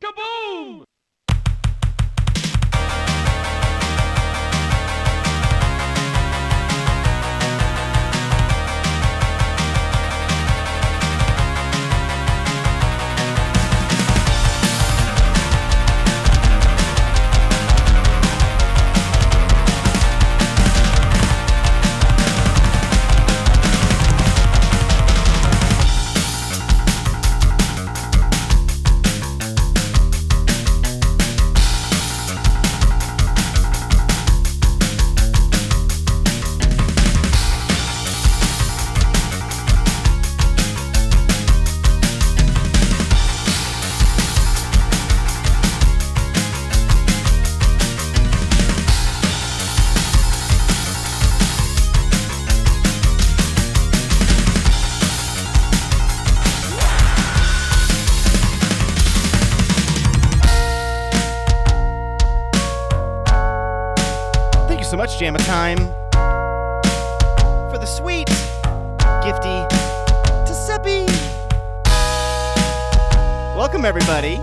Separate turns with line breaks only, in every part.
Kaboom! So much Jamma time for the sweet gifty to Seppi. Welcome everybody.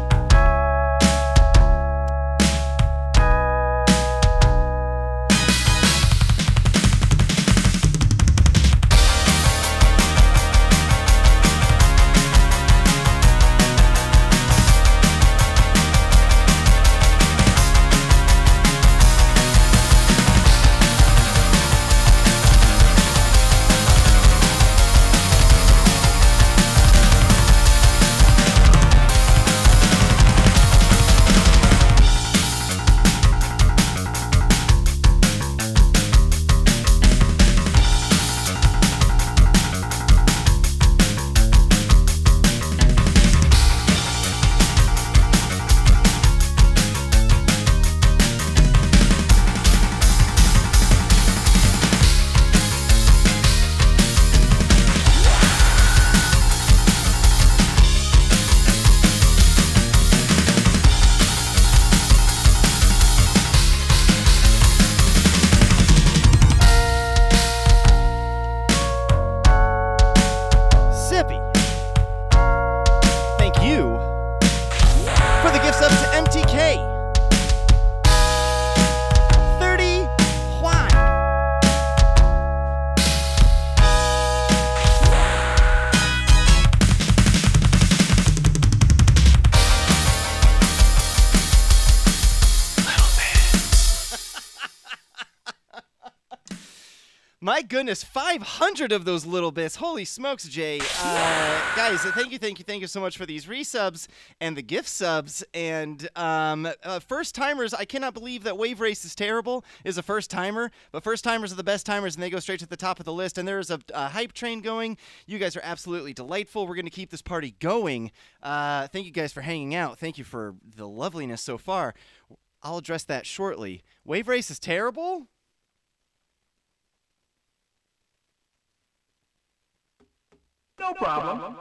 My goodness, 500 of those little bits. Holy smokes, Jay. Guys, thank you so much for these resubs and the gift subs. And first-timers, I cannot believe that Wave Race is terrible, is a first-timer. But first-timers are the best timers, and they go straight to the top of the list. And there is a hype train going. You guys are absolutely delightful. We're going to keep this party going. Thank you guys for hanging out. Thank you for the loveliness so far. I'll address that shortly. Wave Race is terrible?
No problem.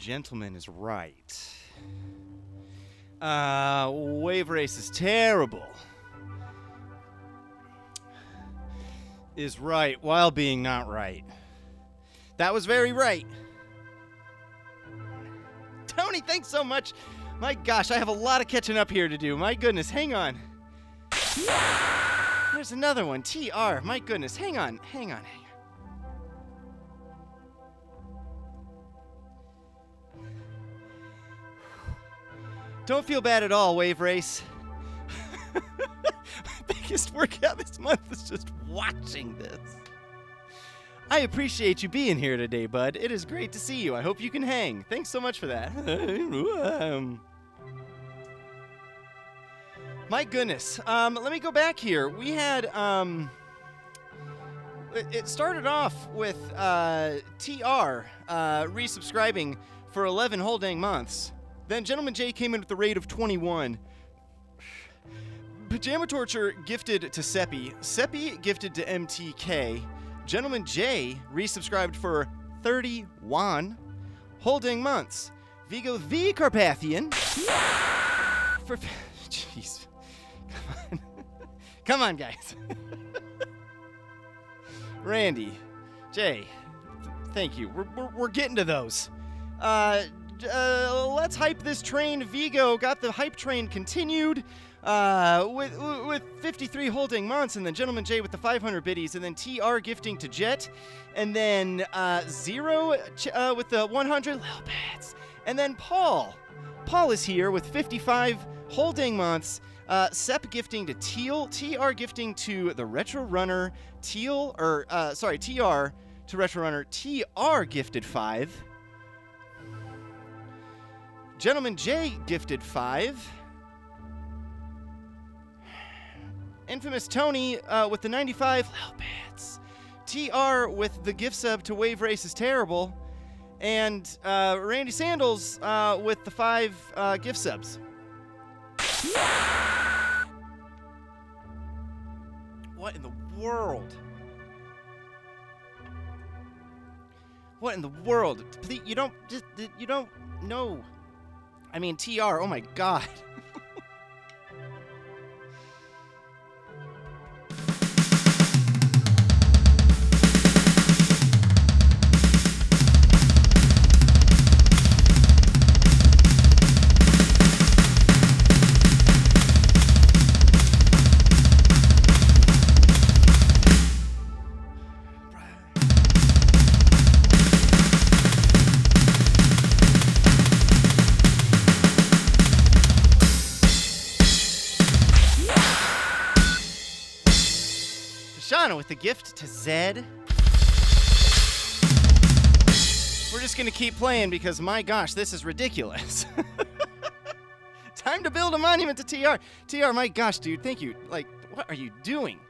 gentleman is right. Wave Race is terrible. Is right while being not right. That was very right. Tony, thanks so much. My gosh, I have a lot of catching up here to do. My goodness, hang on. There's another one. TR. My goodness, hang on. Don't feel bad at all, Wave Race. My biggest workout this month is just watching this. I appreciate you being here today, bud. It is great to see you. I hope you can hang. Thanks so much for that. My goodness. Let me go back here. We had, it started off with TR resubscribing for 11 whole dang months. Then Gentleman J came in with the rate of 21. Pajama Torture gifted to Seppi. Seppi gifted to MTK. Gentleman J resubscribed for 31 whole dang months. Vigo the Carpathian for... Jeez. Come on. Come on, guys. Randy. Jay. Thank you. We're getting to those. Let's hype this train. Vigo got the hype train continued with 53 whole dang months, and then Gentleman J with the 500 biddies, and then TR gifting to Jet, and then Zero with the 100 Lavapits, and then Paul. Paul is here with 55 whole dang months. Sep gifting to Teal, TR gifting to the Retro Runner, TR to Retro Runner, TR gifted 5. Gentleman J gifted 5. Infamous Tony with the 95 Lavapits. TR with the gift sub to Wave Race is terrible. And Randy Sandals with the 5 gift subs. What in the world? What in the world? You don't know. I mean, TR, oh my god. With the gift to Zed. We're just gonna keep playing because my gosh, this is ridiculous. Time to build a monument to TR. TR, my gosh, dude, thank you. Like, what are you doing?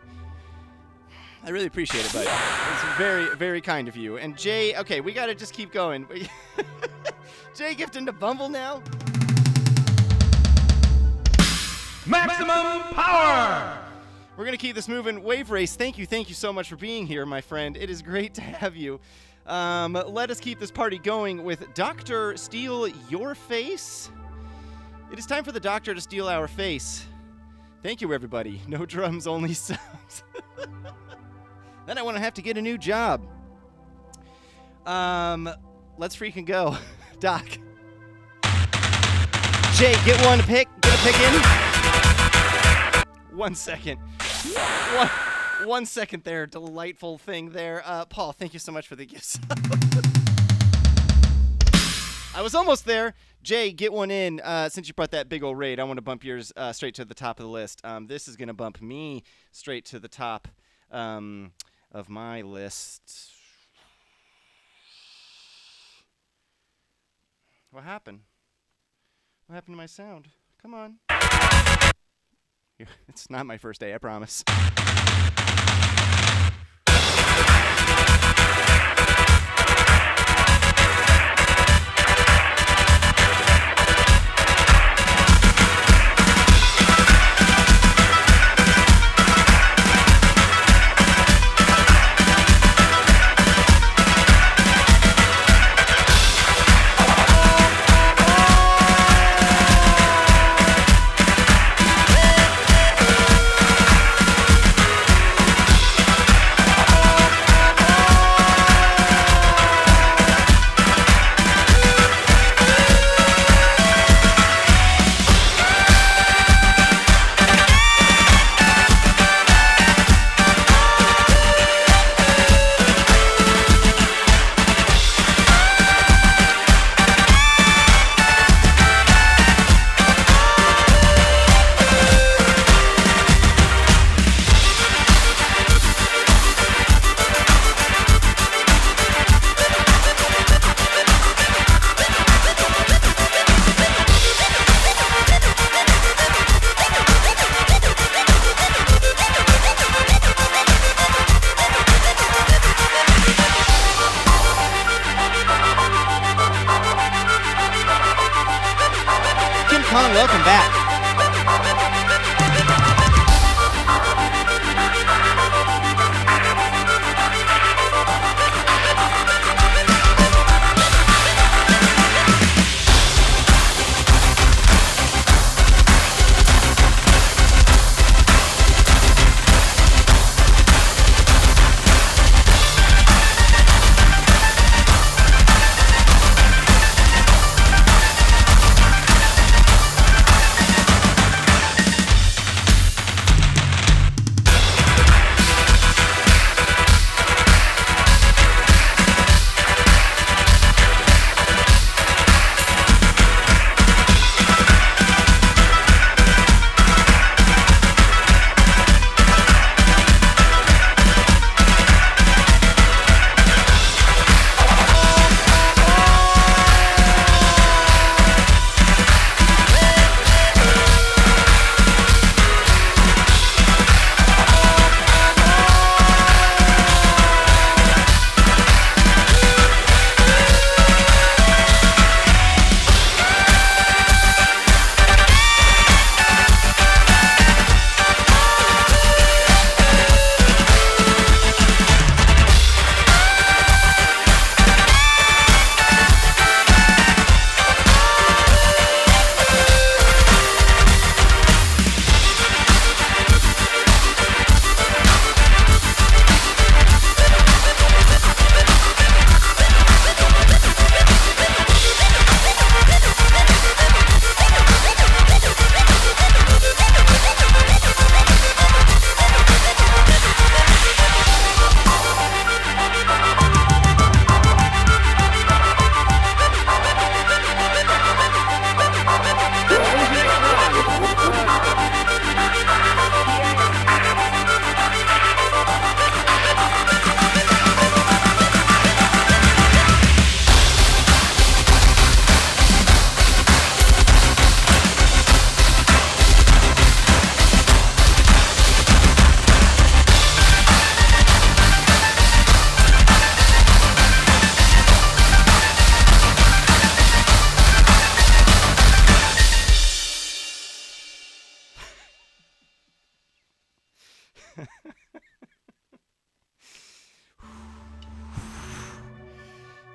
I really appreciate it, buddy. It's very, very kind of you. And Jay, okay, we gotta just keep going. Jay gifting to Bumble now.
Maximum power!
We're going to keep this moving. Wave Race, thank you so much for being here, my friend. It is great to have you. Let us keep this party going with Dr. Steal Your Face. It is time for the doctor to steal our face. Thank you, everybody. No drums, only sounds. Then I want to have to get a new job. Let's freaking go. Doc. Jay, get a pick in. 1 second. One second there. Delightful thing there. Paul, thank you so much for the gifts. I was almost there. Jay, get one in. Since you brought that big old raid, I want to bump yours straight to the top of the list. This is going to bump me straight to the top of my list. What happened? What happened to my sound? Come on. It's not my first day, I promise. Kong, welcome back.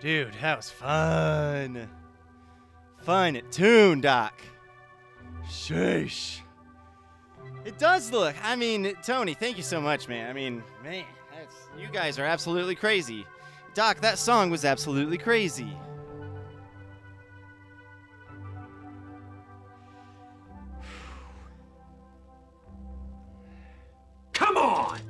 Dude, that was fun. Fun at Toon, Doc. Sheesh. It does look. I mean, Tony, thank you so much, man. I mean, man, you guys are absolutely crazy. Doc, that song was absolutely crazy.
Come on!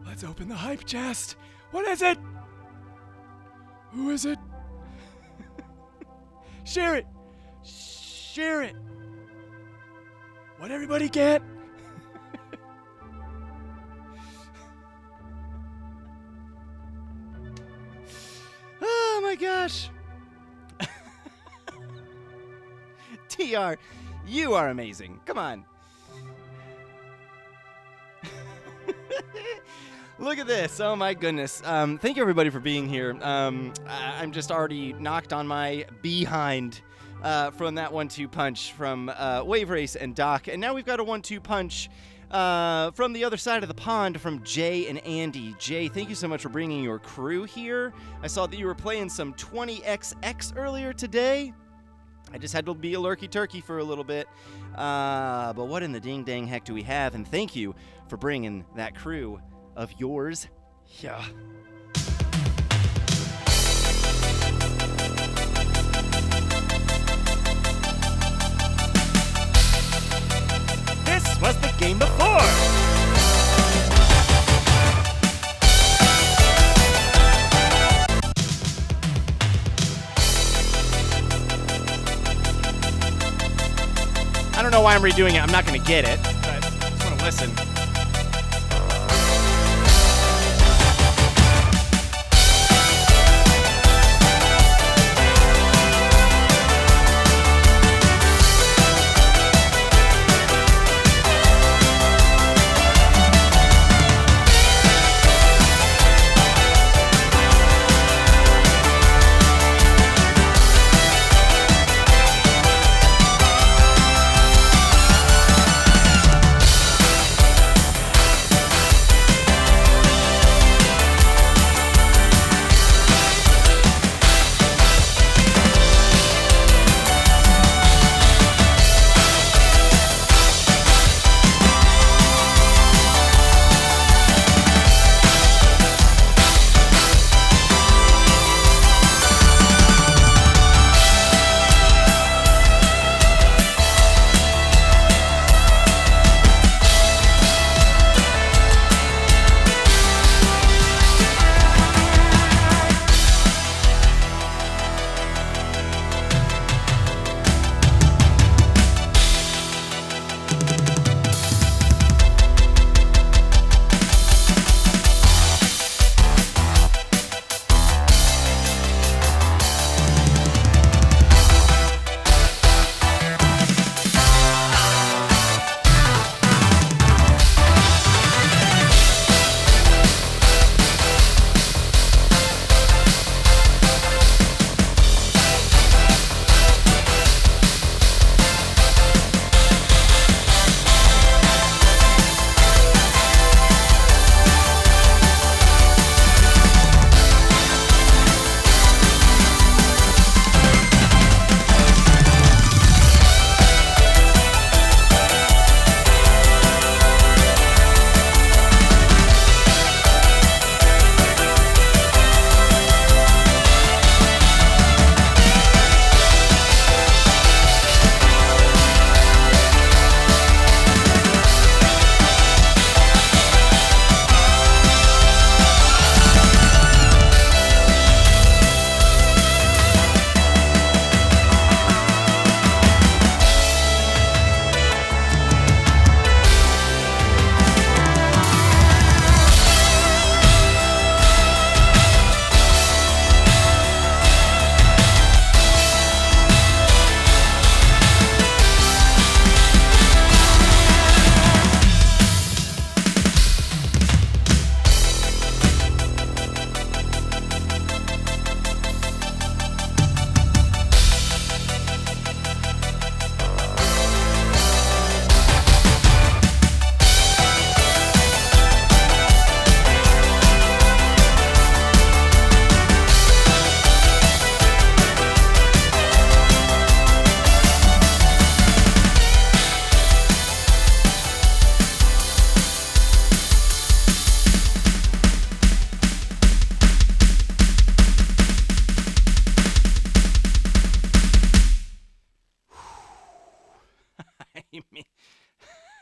Let's open the hype chest. What is it? Who is it? Share it. Share it. What everybody get?
Oh my gosh. TR, you are amazing. Come on. Look at this. Oh, my goodness. Thank you, everybody, for being here. I'm just already knocked on my behind from that 1-2 punch from Wave Race and Doc. And now we've got a 1-2 punch from the other side of the pond from Jay and Andy. Jay, thank you so much for bringing your crew here. I saw that you were playing some 20XX earlier today. I just had to be a lurky turkey for a little bit. But what in the ding-dang heck do we have? And thank you for bringing that crew of yours. Yeah. This was the game before. I don't know why I'm redoing it. I'm not going to get it, but I just want to listen.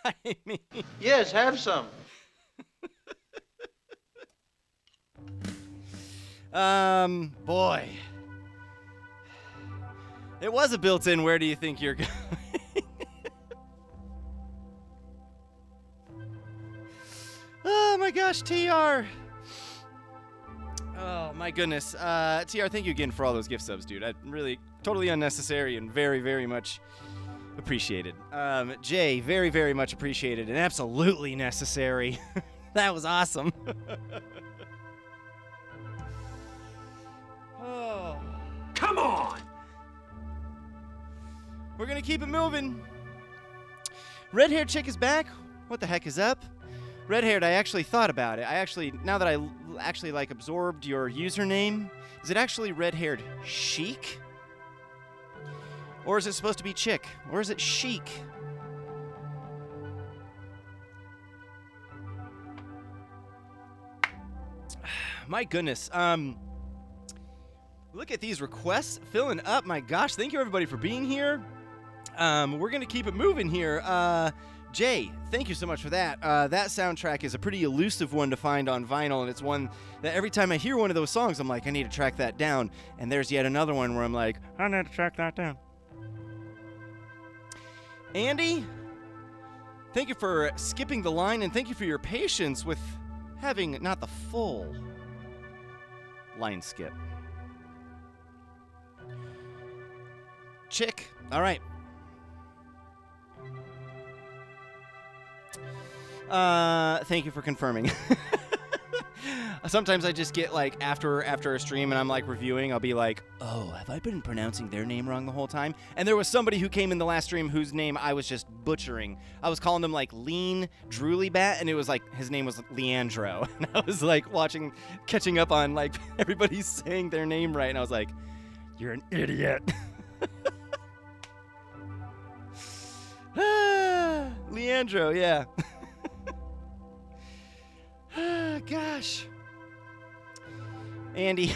I mean.
Yes, have some.
Boy. It was a built-in, where do you think you're going? Oh my gosh, TR. Oh my goodness. TR, thank you again for all those gift subs, dude. I really, totally unnecessary and very, very much appreciated. Jay, very, very much appreciated and absolutely necessary. That was awesome. Oh.
Come on!
We're gonna keep it moving. Red-haired chick is back. What the heck is up? Red-haired, I actually thought about it. Now that I actually like absorbed your username, is it actually red-haired chic? Or is it supposed to be chick? Or is it chic? My goodness. Look at these requests filling up. My gosh, thank you everybody for being here. We're gonna keep it moving here. Jay, thank you so much for that. That soundtrack is a pretty elusive one to find on vinyl, and it's one that every time I hear one of those songs, I'm like, I need to track that down. And there's yet another one where I'm like, I need to track that down. Andy, thank you for skipping the line, and thank you for your patience with having not the full line skip. Chick, all right. Thank you for confirming. Sometimes I just get like after a stream and I'm like reviewing, I'll be like, oh, have I been pronouncing their name wrong the whole time? And there was somebody who came in the last stream whose name I was just butchering. I was calling them like Lean Drooly Bat, and it was like his name was Leandro. And I was like catching up on like everybody saying their name right, and I was like, you're an idiot. Leandro, yeah. Gosh. Andy.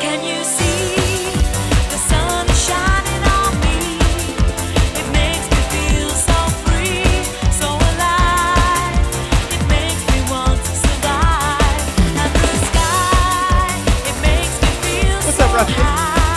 Can you see the sun is shining on me? It makes me feel so free, so alive. It makes me want to survive. And the sky, it makes me feel so high.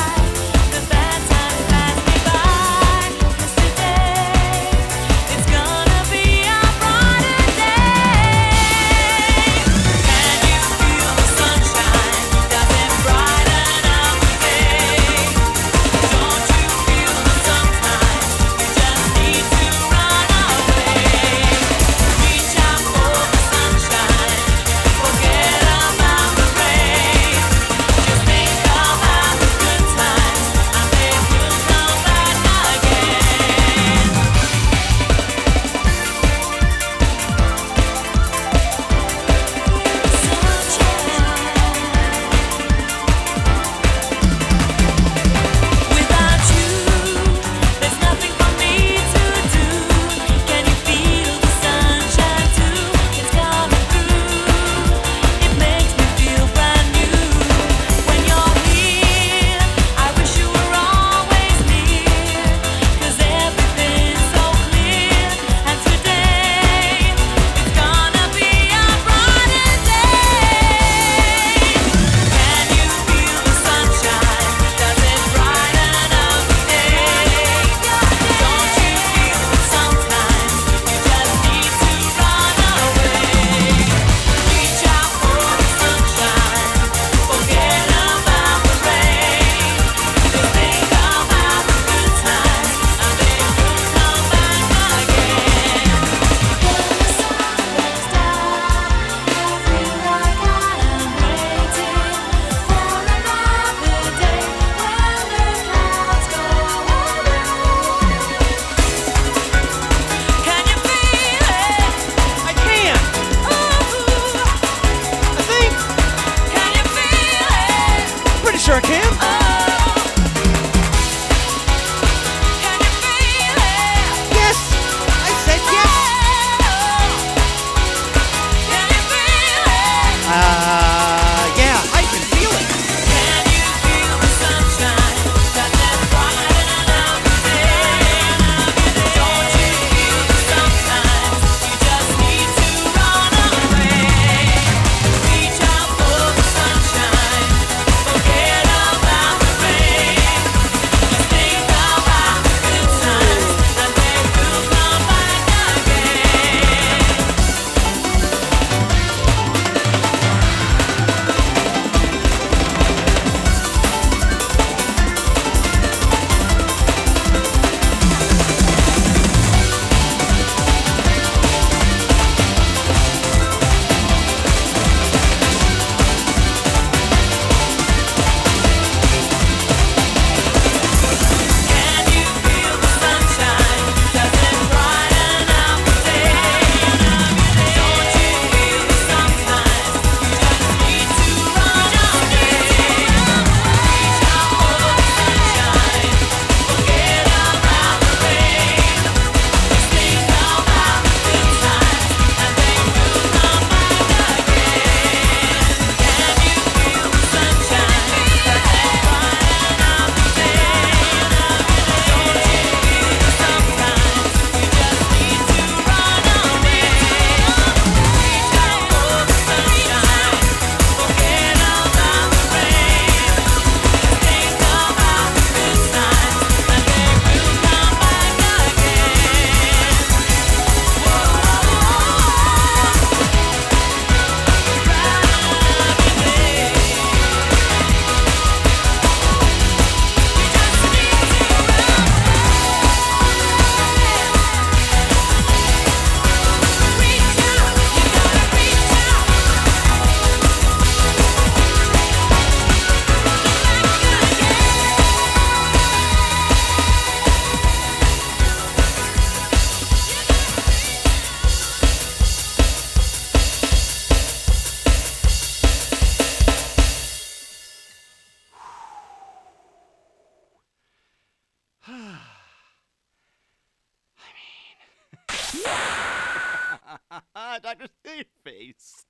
Doctor, see your face.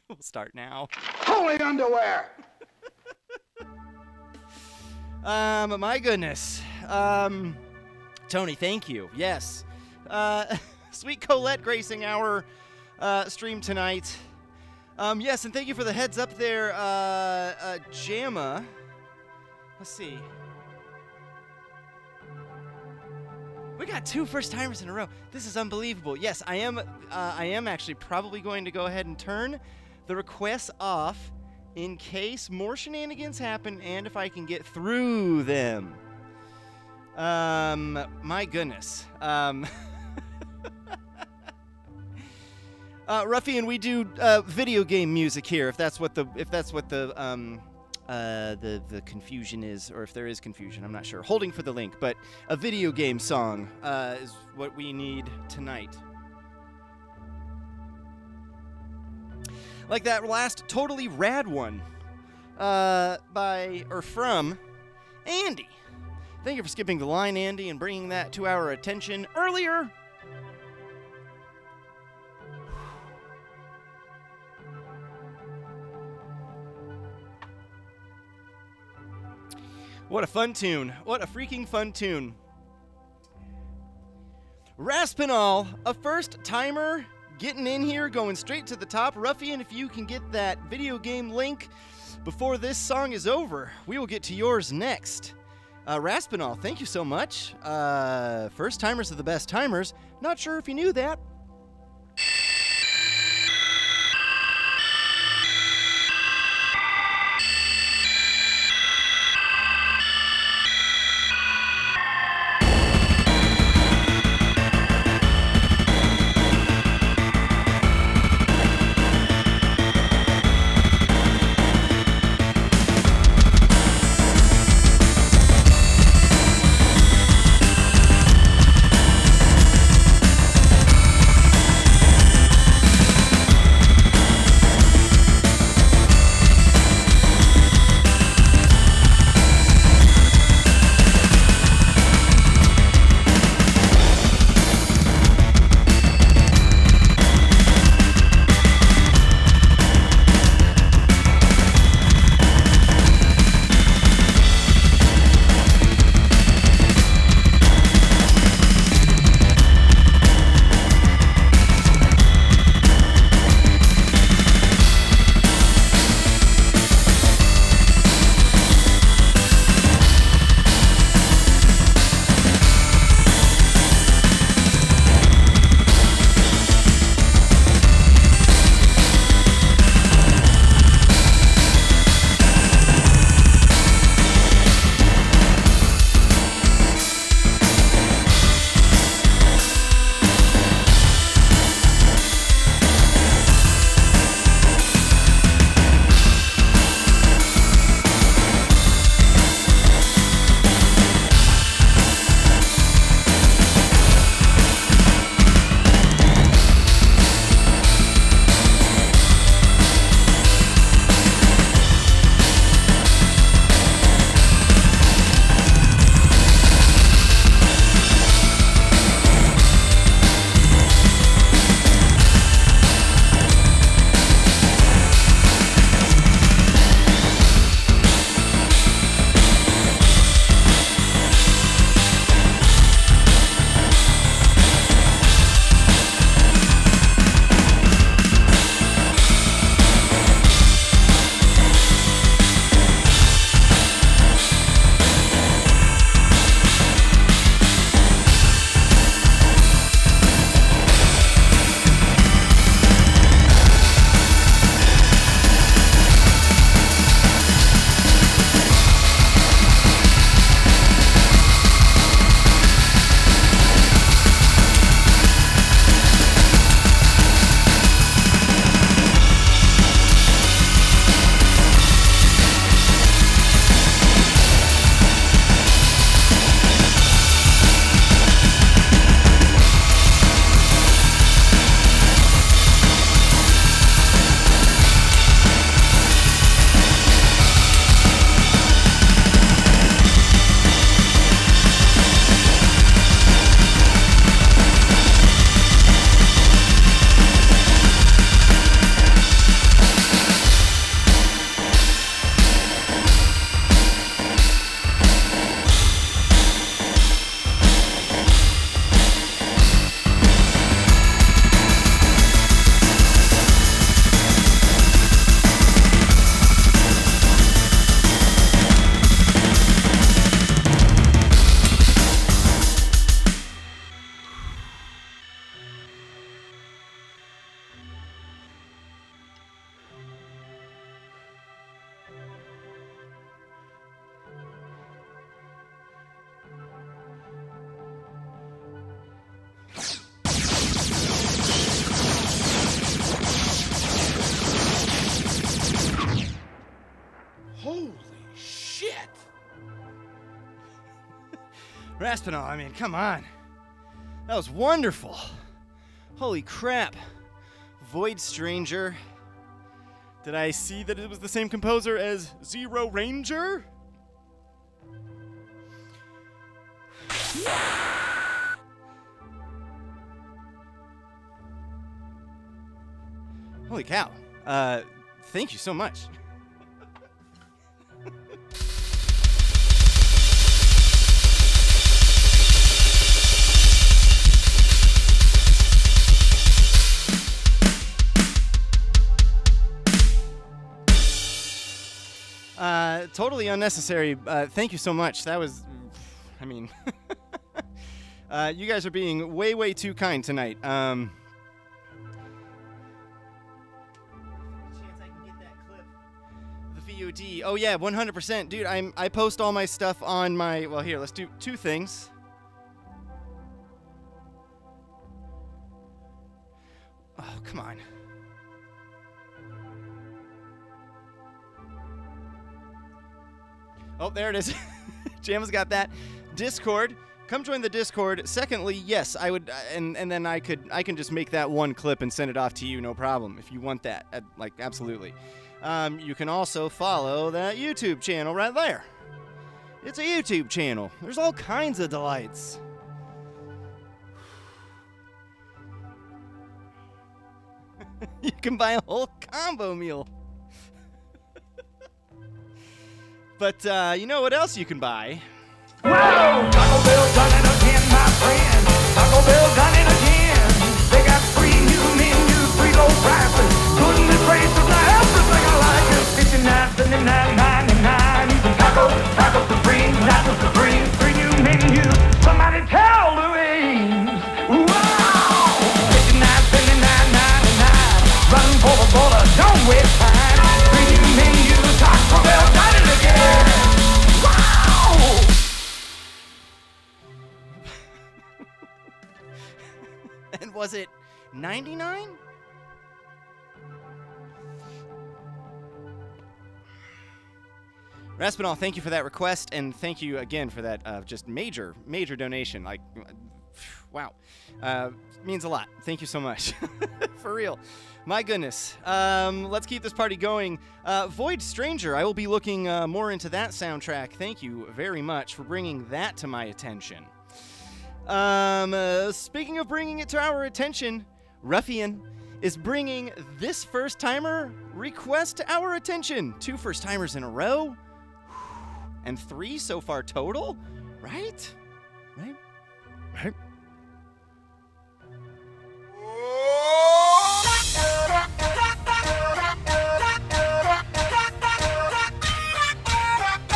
We'll start now.
Holy underwear!
My goodness. Tony, thank you. Yes. Sweet Colette gracing our stream tonight. Yes, and thank you for the heads up there, Jamma. Let's see. We got 2 first-timers in a row. This is unbelievable. Yes, I am actually probably going to go ahead and turn the requests off in case more shenanigans happen and if I can get through them. My goodness. Ruffian, we do video game music here. If that's what the confusion is, or if there is confusion, I'm not sure. Holding for the link, but a video game song is what we need tonight. Like that last totally rad one from Andy. Thank you for skipping the line, Andy, and bringing that to our attention earlier. What a fun tune. What a freaking fun tune. Raspinall, a first-timer, getting in here, going straight to the top. Ruffian, if you can get that video game link before this song is over, we will get to yours next. Raspinall, thank you so much. First-timers are the best timers. Not sure if you knew that. Raspinall, I mean, come on. That was wonderful. Holy crap. Void Stranger. Did I see that it was the same composer as Zero Ranger? Holy cow. Thank you so much. Totally unnecessary. Thank you so much. That was, I mean, you guys are being way, way too kind tonight. Chance I can get that clip. The VOD. Oh yeah, 100%, dude. I post all my stuff on my. Well, here, let's do two things. Oh, come on. Oh, there it is. Jam's got that. Discord. Come join the Discord. Secondly, yes, I would, and then I can just make that one clip and send it off to you, no problem, if you want that. Like, absolutely. You can also follow that YouTube channel right there. It's a YouTube channel. There's all kinds of delights. You can buy a whole combo meal. But you know what else you can buy?
Whoa! Taco Bell done it again, my friend. Taco Bell done it again. They got 3 new menus, 3 low prices. Couldn't be praised for everything I like is $59, $79, $99. You can Taco Supreme, Nacho Supreme, 3 new menus. Somebody tell Louise. Wow! $59, $79, $99. Run for the border, don't waste time. 3 new menus, Taco Bell done it again. Wow!
And was it 99? Raspinall, thank you for that request, and thank you again for that just major donation. Like, wow. Means a lot. Thank you so much. For real. My goodness. Let's keep this party going. Void Stranger, I will be looking more into that soundtrack. Thank you very much for bringing that to my attention. Speaking of bringing it to our attention, Ruffian is bringing this first-timer request to our attention. 2 first-timers in a row, and 3 so far total, right? Right?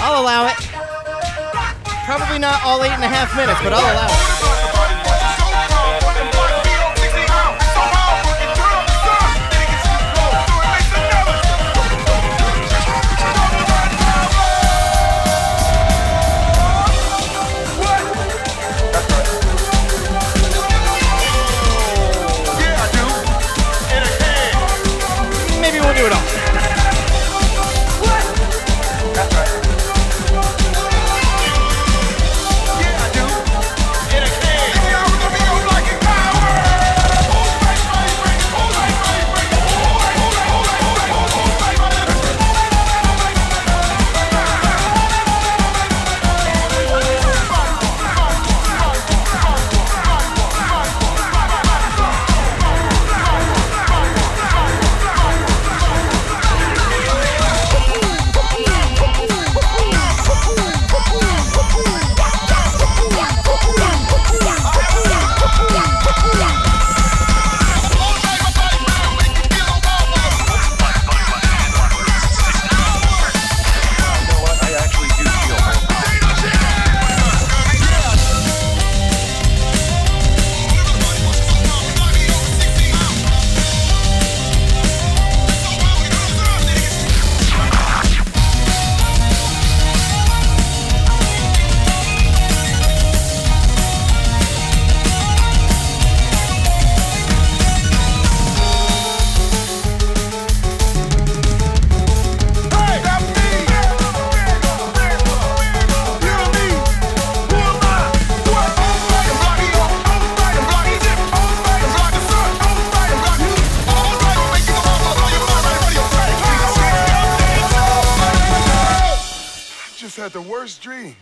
I'll allow it. Probably not all 8.5 minutes, but I'll allow it. Maybe we'll do it all. That's right. Yeah, I do. In a
worst dream.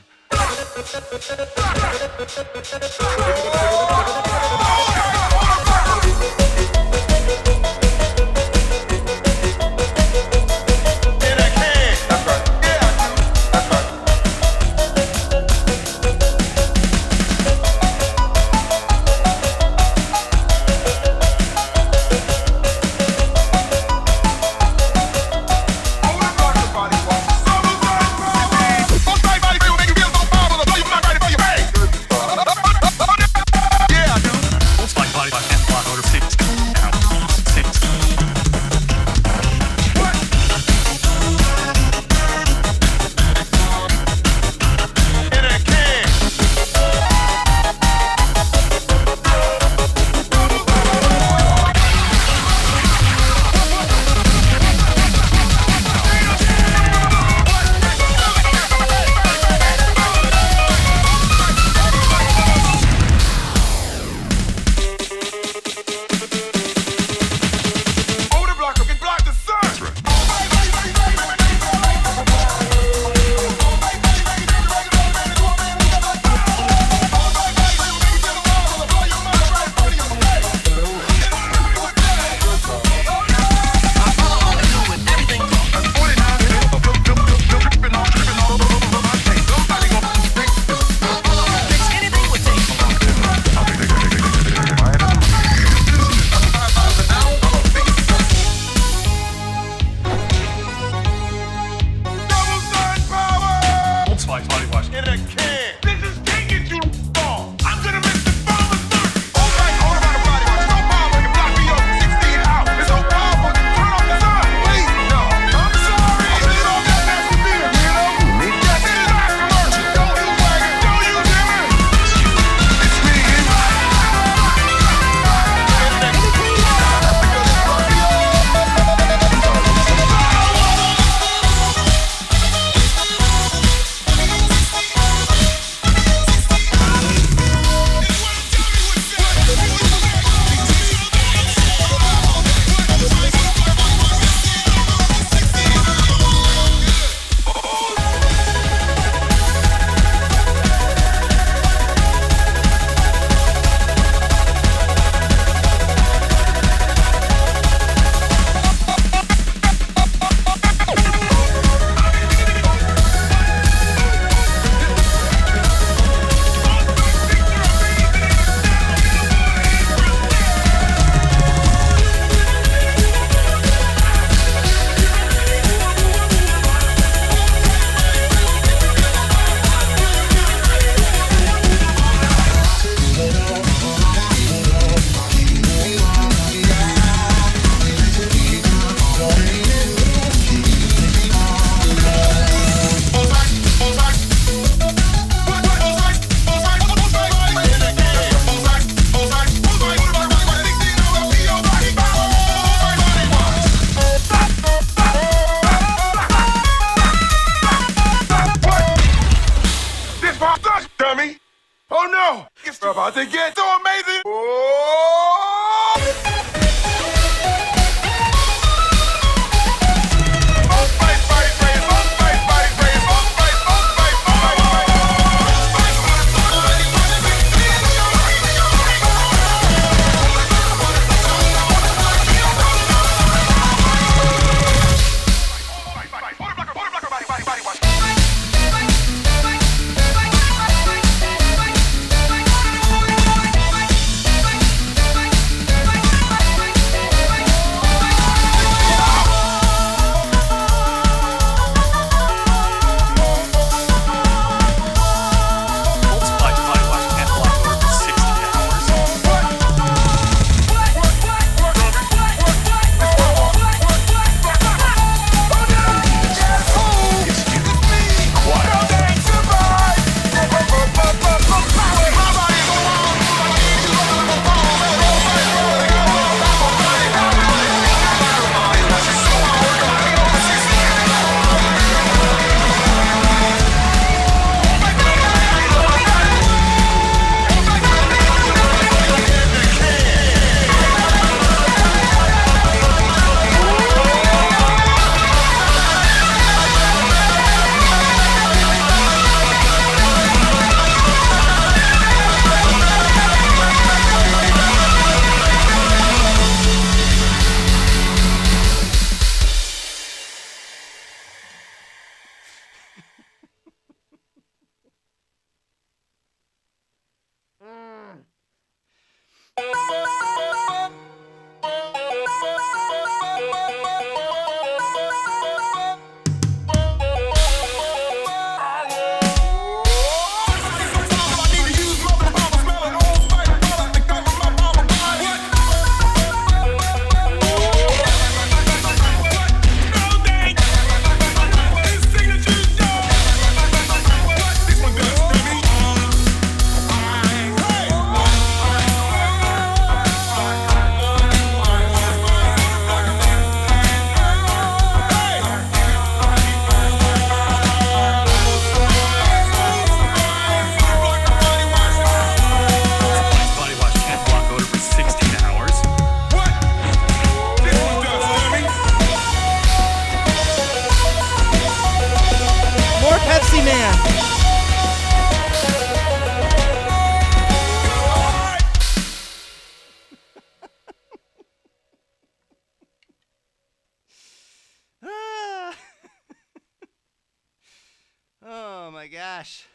my gosh.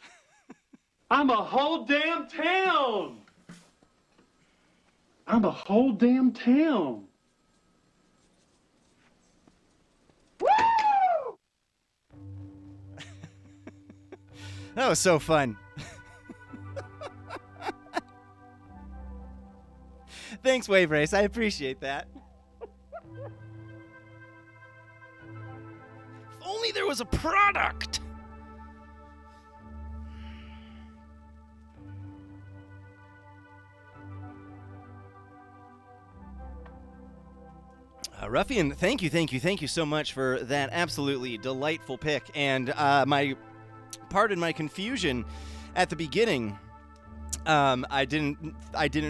I'm a whole damn town. I'm a whole damn town. Woo!
That was so fun. Thanks, Wave Race. I appreciate that. If only there was a product. Ruffian, thank you so much for that absolutely delightful pick. And pardon my confusion at the beginning. I didn't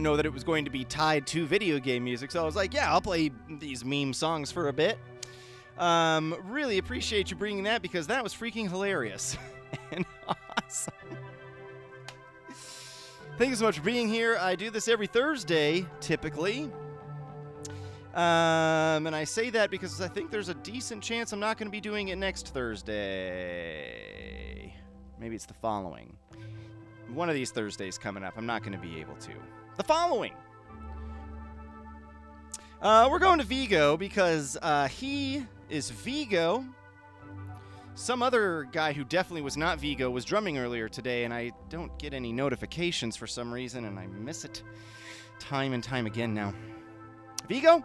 know that it was going to be tied to video game music, so I was like, yeah, I'll play these meme songs for a bit. Really appreciate you bringing that because that was freaking hilarious and awesome. Thank you so much for being here. I do this every Thursday, typically. And I say that because I think there's a decent chance I'm not going to be doing it next Thursday. Maybe it's the following. One of these Thursdays coming up, I'm not going to be able to. The following. We're going to Vigo because he is Vigo. Some other guy who definitely was not Vigo was drumming earlier today, and I don't get any notifications for some reason, and I miss it time and time again now. Vigo?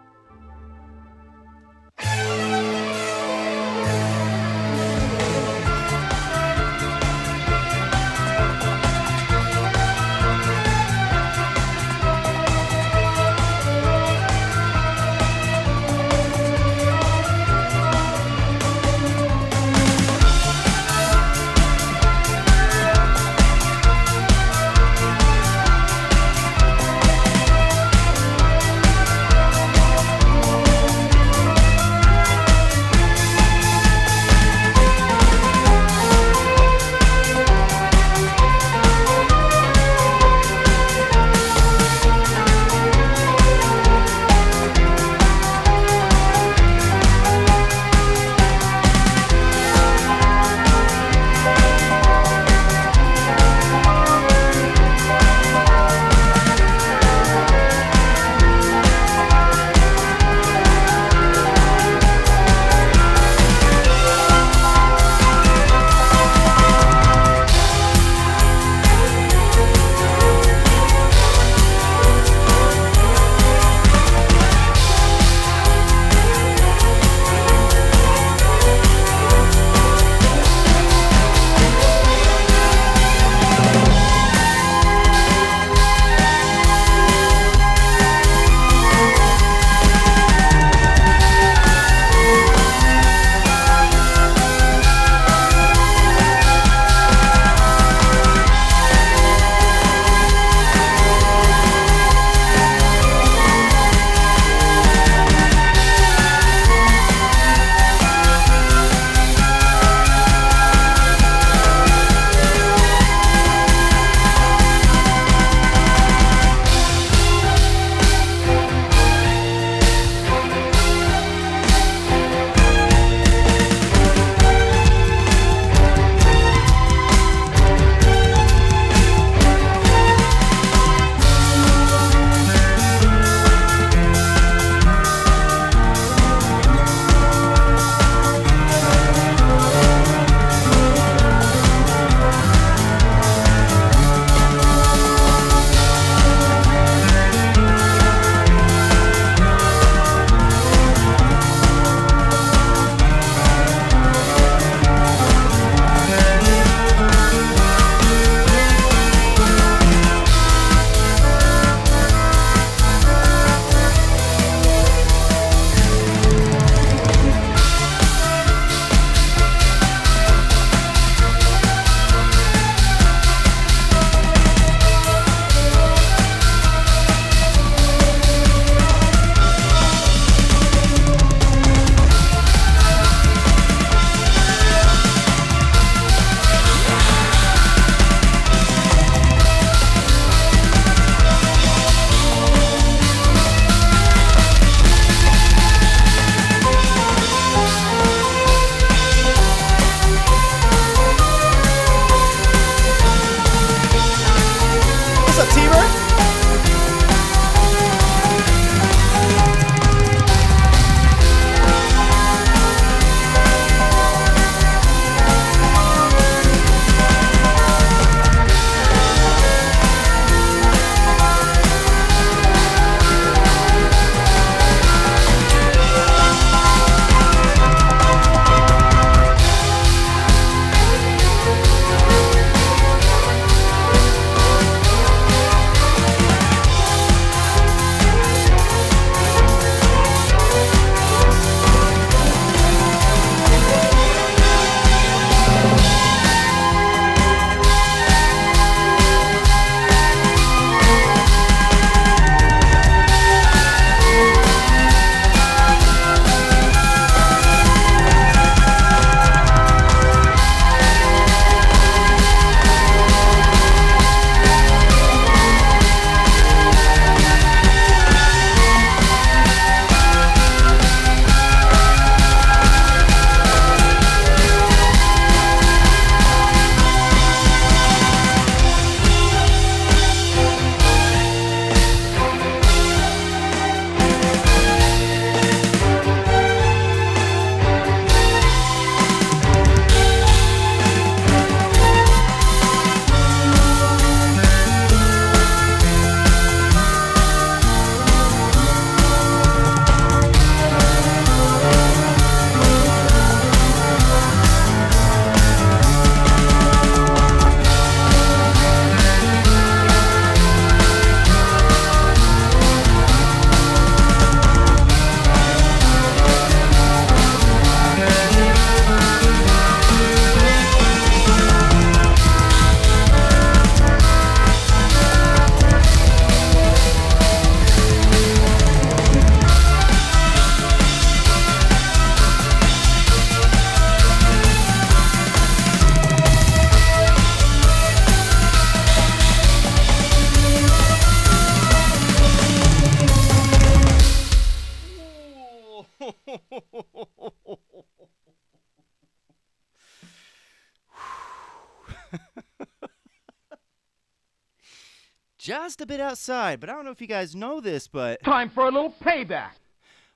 Just a bit outside, but I don't know if you guys know this, but...
Time for a little payback.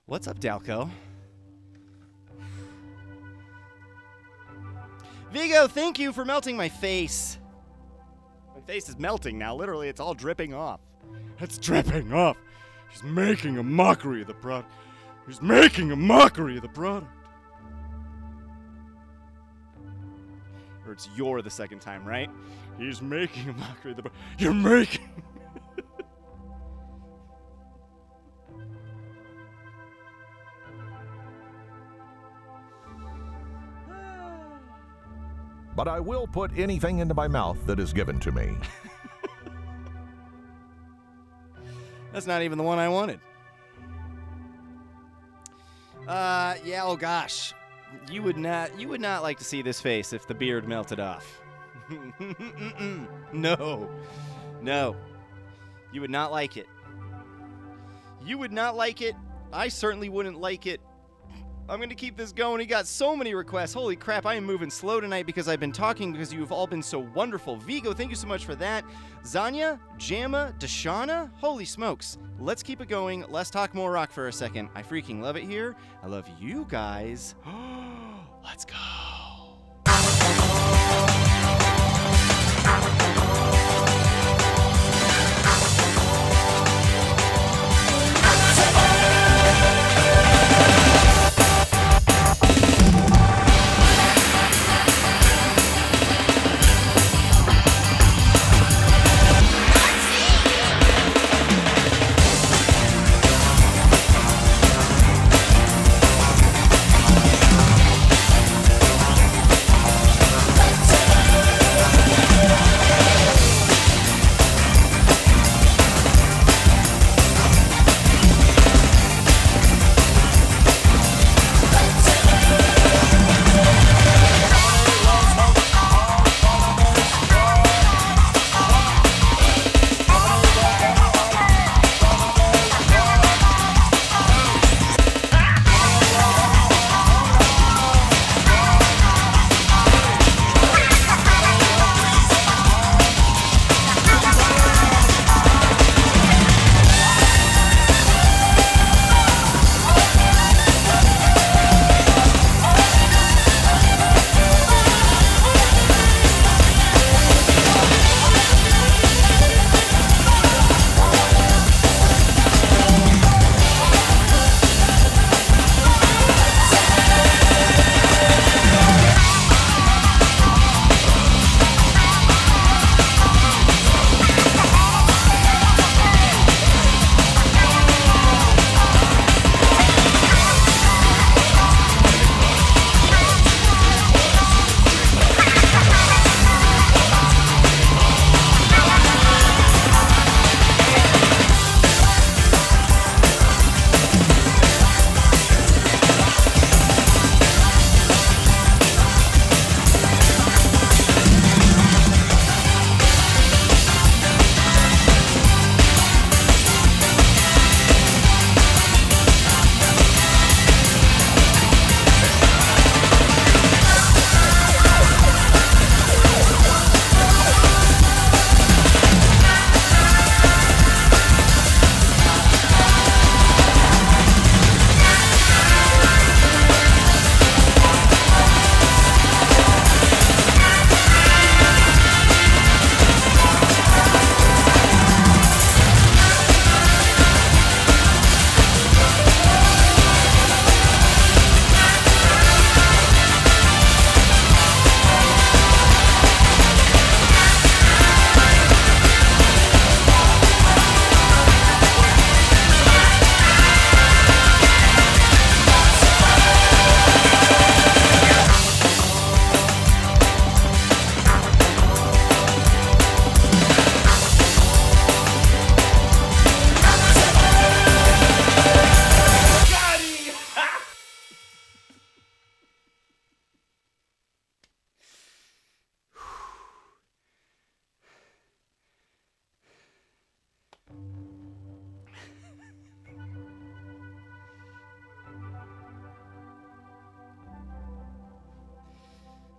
What's up, Dalco? Vigo, thank you for melting my face. My face is melting now. Literally, it's all dripping off.
It's dripping off. He's making a mockery of the product. He's making a mockery of the product.
Or it's you're the second time, right?
He's making a mockery of the product. You're making...
But I will put anything into my mouth that is given to me.
That's not even the one I wanted. Yeah, oh gosh. You would not like to see this face if the beard melted off. No. No. You would not like it. You would not like it. I certainly wouldn't like it. I'm going to keep this going. He got so many requests. Holy crap, I am moving slow tonight because I've been talking because you've all been so wonderful. Vigo, thank you so much for that. Zanya, Jamma, Dashana, holy smokes. Let's keep it going. Let's talk more rock for a second. I freaking love it here. I love you guys. Let's go.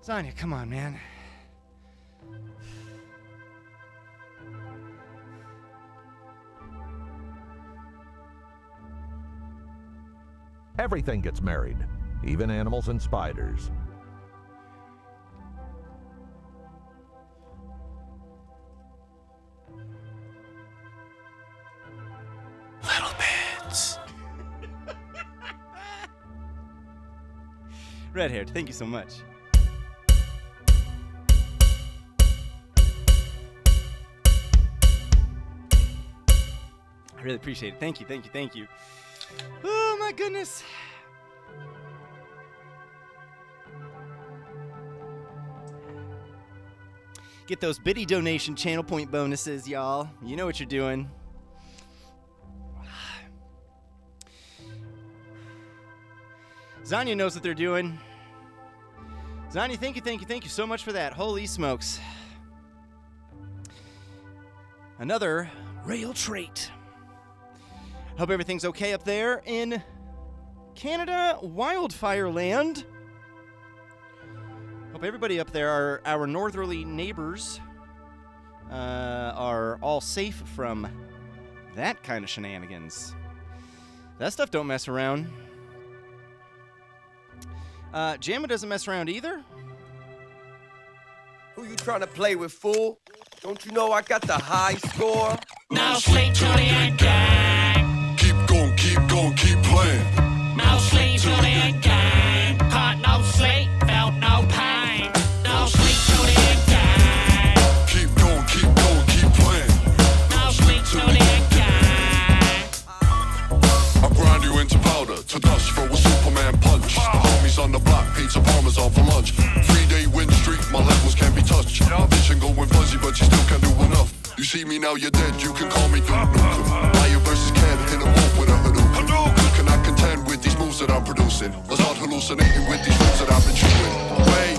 Zanya, come on, man.
Everything gets married, even animals and spiders.
Little bits. Red-haired, thank you so much. I really appreciate it. Thank you, thank you, thank you. Oh my goodness. Get those biddy donation channel point bonuses, y'all. You know what you're doing. Zanya knows what they're doing. Zanya, thank you so much for that. Holy smokes. Another rail trait. Hope everything's okay up there in Canada, Wildfire Land. Hope everybody up there, our northerly neighbors, are all safe from that kind of shenanigans. That stuff don't mess around. Jamma doesn't mess around either.
Who you trying to play with, fool? Don't you know I got the high score?
No sleep till the end game.
Keep going, keep playing.
No sleep till the end game. Caught no sleep, felt no pain. No sleep till the end game.
Keep going, keep playing.
No sleep till the end game.
I grind you into powder, to dust for a Superman punch. The homies on the block, pizza parmesan for lunch. 3-day win streak, my levels can't be touched. My vision going fuzzy, but you still can't do enough. You see me now, you're dead, you can call me Duke Nukem. Lion versus Ken, hit him up with a Hadouken. You cannot contend with these moves that I'm producing. I start hallucinating with these moves that I've been chewing. Wait,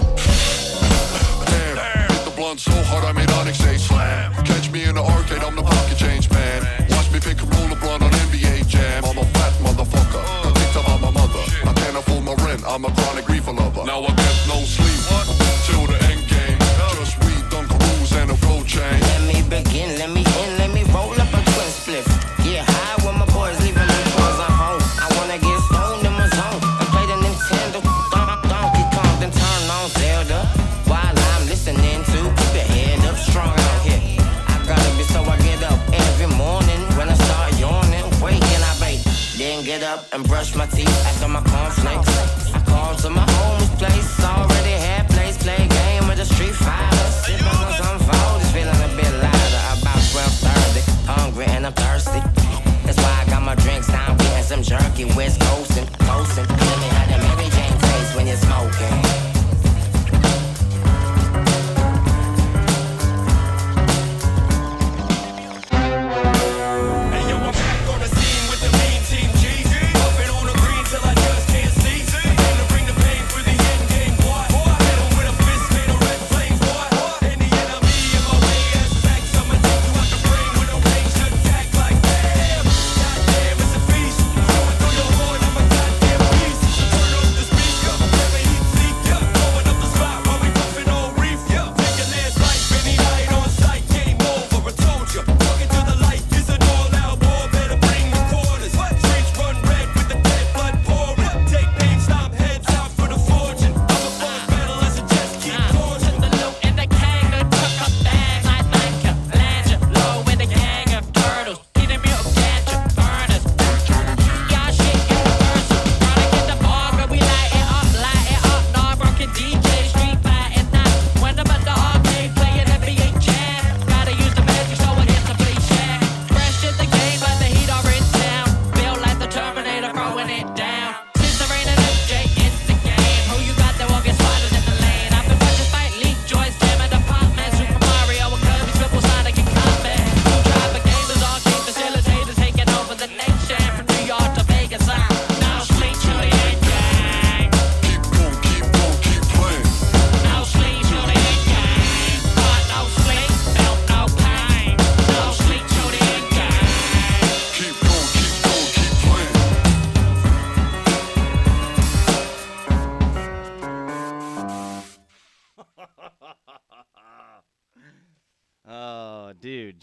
damn, hit the blunt so hard I made Onyx say slam. Catch me in the arcade, I'm the pocket change man. Watch me pick and roll a blunt on NBA Jam. I'm a fat motherfucker, got kicked up by my mother. I can't afford my rent, I'm a chronic reefer lover. Now I get no sleep till the end game. Just weed, Dunkaroos and a gold chain.
Let me begin, let me in, let me roll up a twin split. Get high when my boys leaving me boys on home. I wanna get stoned in my zone and play the Nintendo. Donkey Kong, then turn on Zelda while I'm listening to keep your head up strong out here. I gotta be so I get up every morning when I start yawning. Wait, can I bait? Then get up and brush my teeth after my cornflakes. I called to my home's place, already had place, play game with the Street Fighter. Sipping on some folders, feeling a bit louder. About 12:30, hungry and I'm thirsty. That's why I got my drinks down, getting some jerky, West Coastin', coastin'. Tell me how the Mary Jane tastes when you're smoking.
Hey yo, I'm back on the scene with the main team G. Puffin' on the green till I just can't see. I came to bring the pain for the end game, what?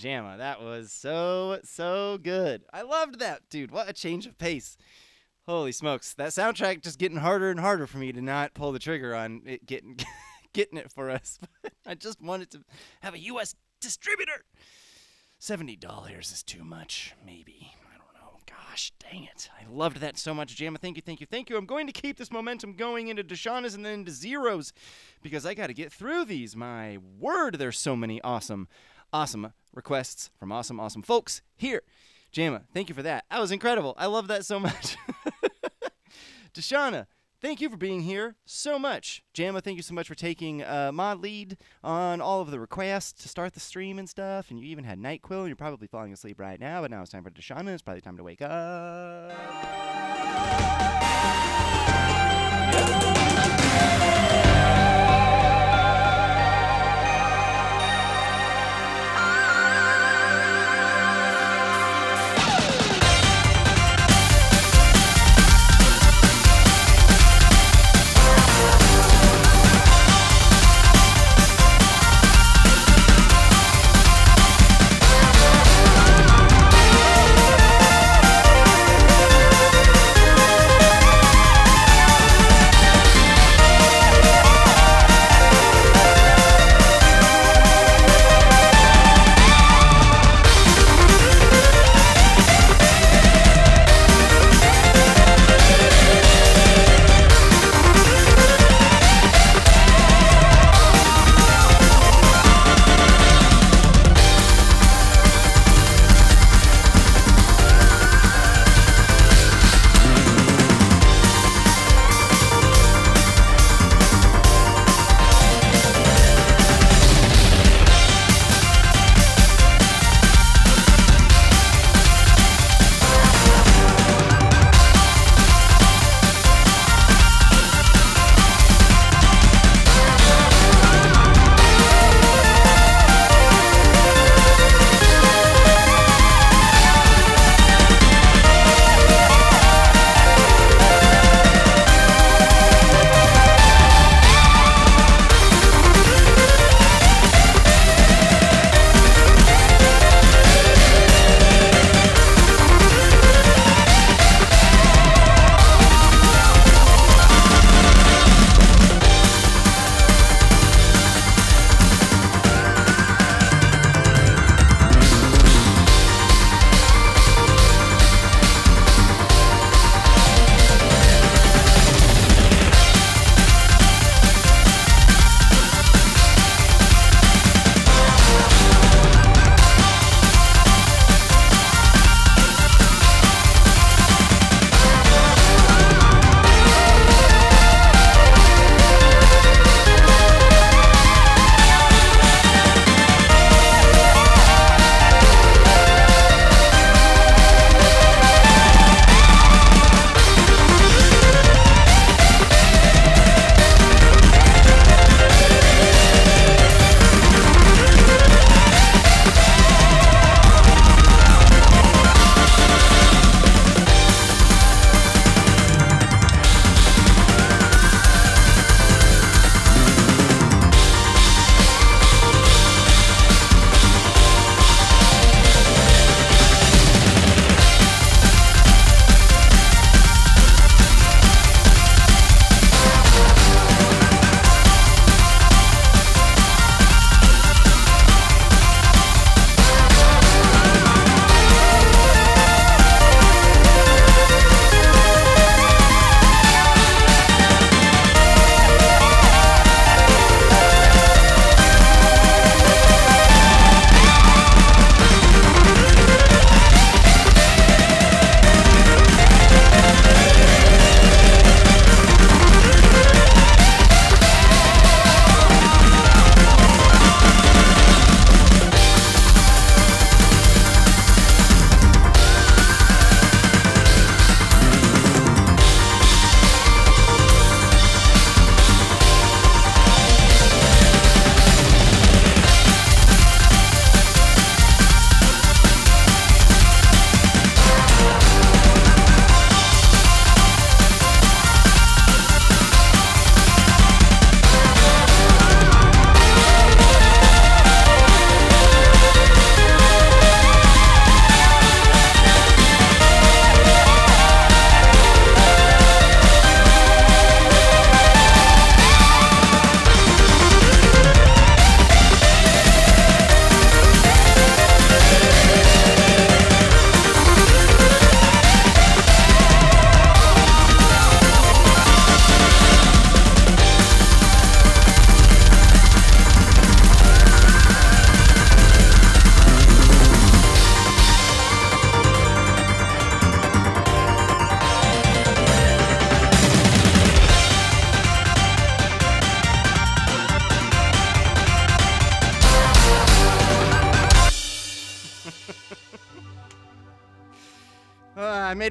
Jamma, that was so good. I loved that, dude. What a change of pace. Holy smokes. That soundtrack just getting harder and harder for me to not pull the trigger on it getting it for us. I just wanted to have a U.S. distributor. $70 is too much, maybe. I don't know. Gosh, dang it. I loved that so much, Jamma. Thank you. I'm going to keep this momentum going into Deshauna's and then into Zeros because I got to get through these. My word, there's so many awesome requests from awesome folks here. Jamma, thank you for that. That was incredible. I love that so much. Deshauna, thank you for being here so much. Jamma, thank you so much for taking my lead on all of the requests to start the stream and stuff. And you even had NyQuil, and you're probably falling asleep right now. But now it's time for Deshauna. It's probably time to wake up.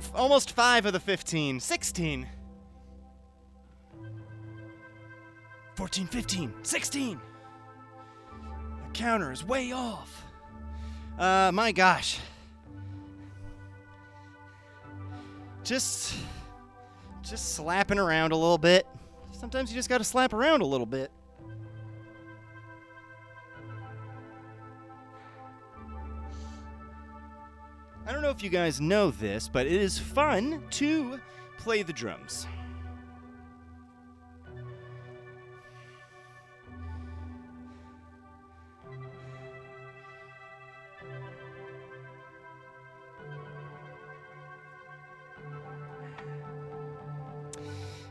right, almost 5 of the 15. 16. 14, 15, 16. The counter is way off. My gosh. Just slapping around a little bit. Sometimes you just gotta slap around a little bit. I don't know if you guys know this, but it is fun to play the drums.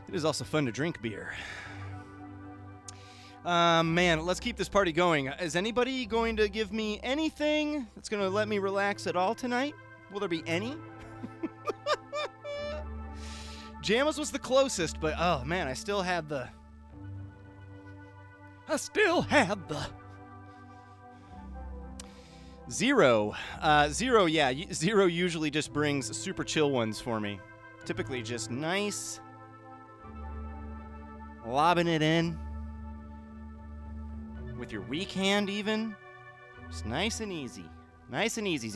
It is also fun to drink beer. Man, let's keep this party going. Is anybody going to give me anything that's going to let me relax at all tonight? Will there be any? Jammas was the closest, but oh man, I still had the... Zero. Zero, yeah. Zero usually just brings super chill ones for me. Typically just nice... lobbing it in with your weak hand even. Just nice and easy. Nice and easy.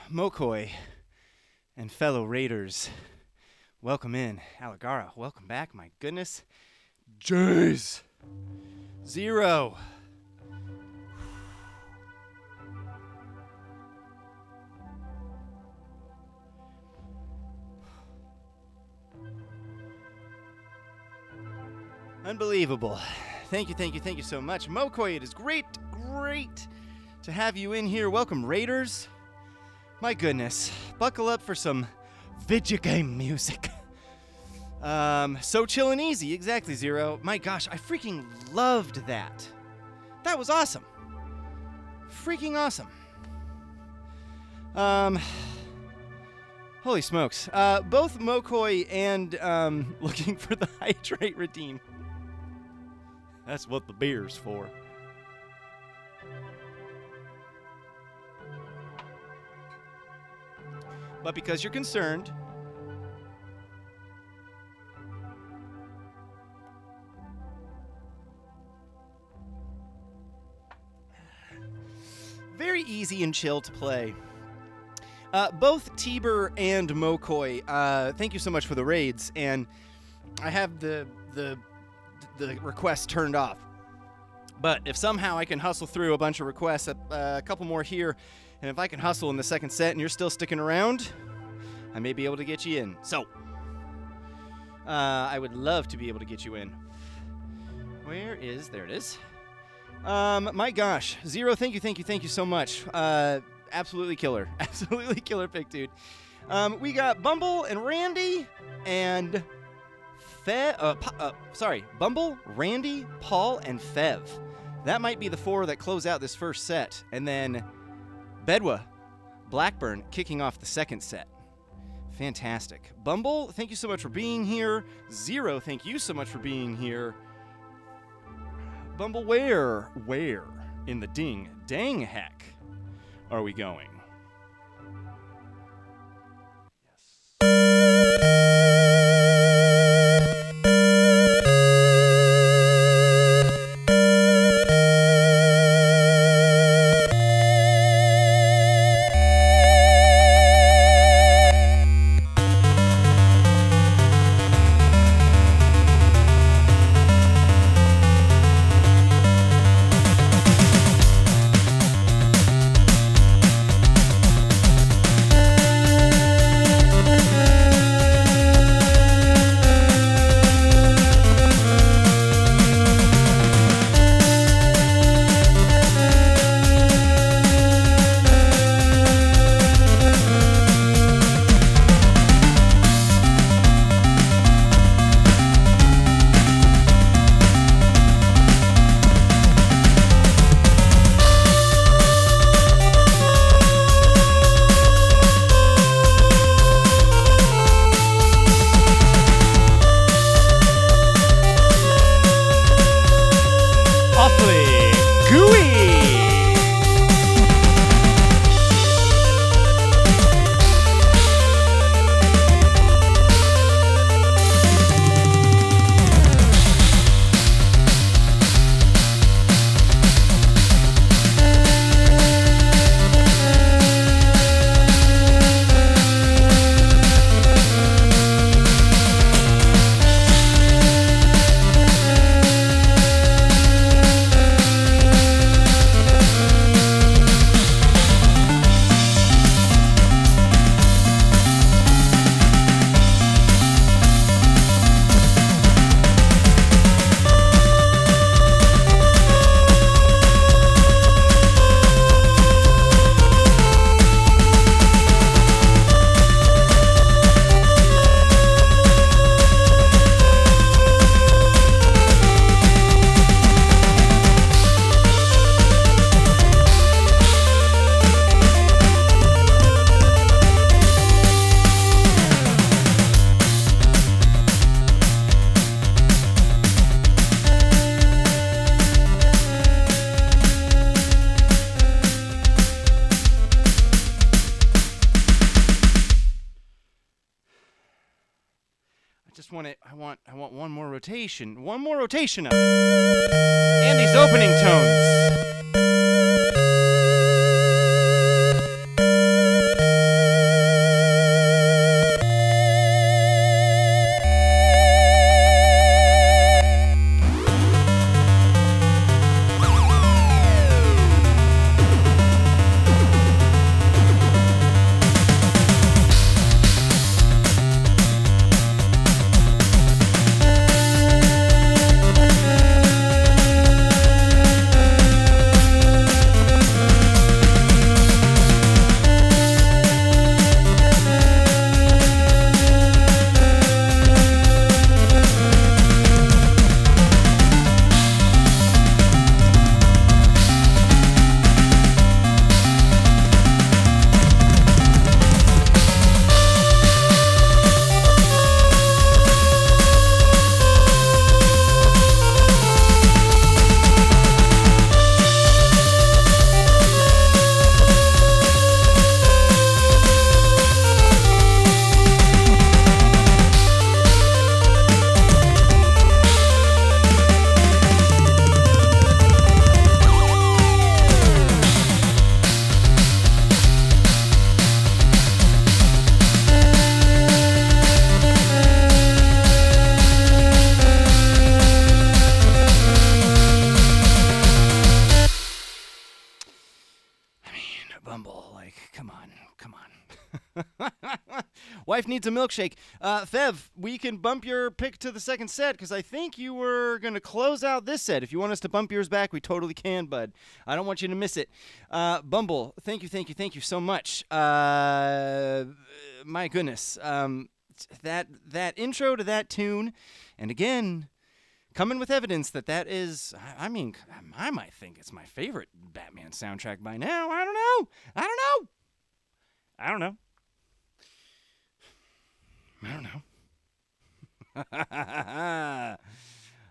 Mokoi and fellow raiders, welcome in. Aligara, welcome back. My goodness,
Jeez.
0. Unbelievable. Thank you so much. Mokoi, it is great to have you in here. Welcome, Raiders. My goodness. Buckle up for some VGM music. So chill and easy. Exactly, Zero. My gosh, I freaking loved that. That was awesome. Freaking awesome. Holy smokes. Both Mokoi and looking for the hydrate redeem.
That's what the beer's for.
But because you're concerned, very easy and chill to play. Both Tiber and Mokoi, thank you so much for the raids, and I have the request turned off. But if somehow I can hustle through a bunch of requests, a couple more here, and if I can hustle in the second set and you're still sticking around, I may be able to get you in. So, I would love to be able to get you in. There it is. My gosh. Zero, thank you so much. Absolutely killer. Absolutely killer pick, dude. We got Bumble and Randy and Bumble, Randy, Paul, and Fev. That might be the 4 that close out this first set. And then Bedwa, Blackburn kicking off the second set. Fantastic. Bumble, thank you so much for being here. Zero, thank you so much for being here. Bumble, where in the dang heck are we going? I want one more rotation. One more rotation of it. And these opening tones. Come on. Wife needs a milkshake. Fev, we can bump your pick to the second set because I think you were going to close out this set. If you want us to bump yours back, we totally can, bud. I don't want you to miss it. Bumble, thank you so much. My goodness. That intro to that tune, and again, coming with evidence that is, I mean, I might think it's my favorite Batman soundtrack by now. I don't know.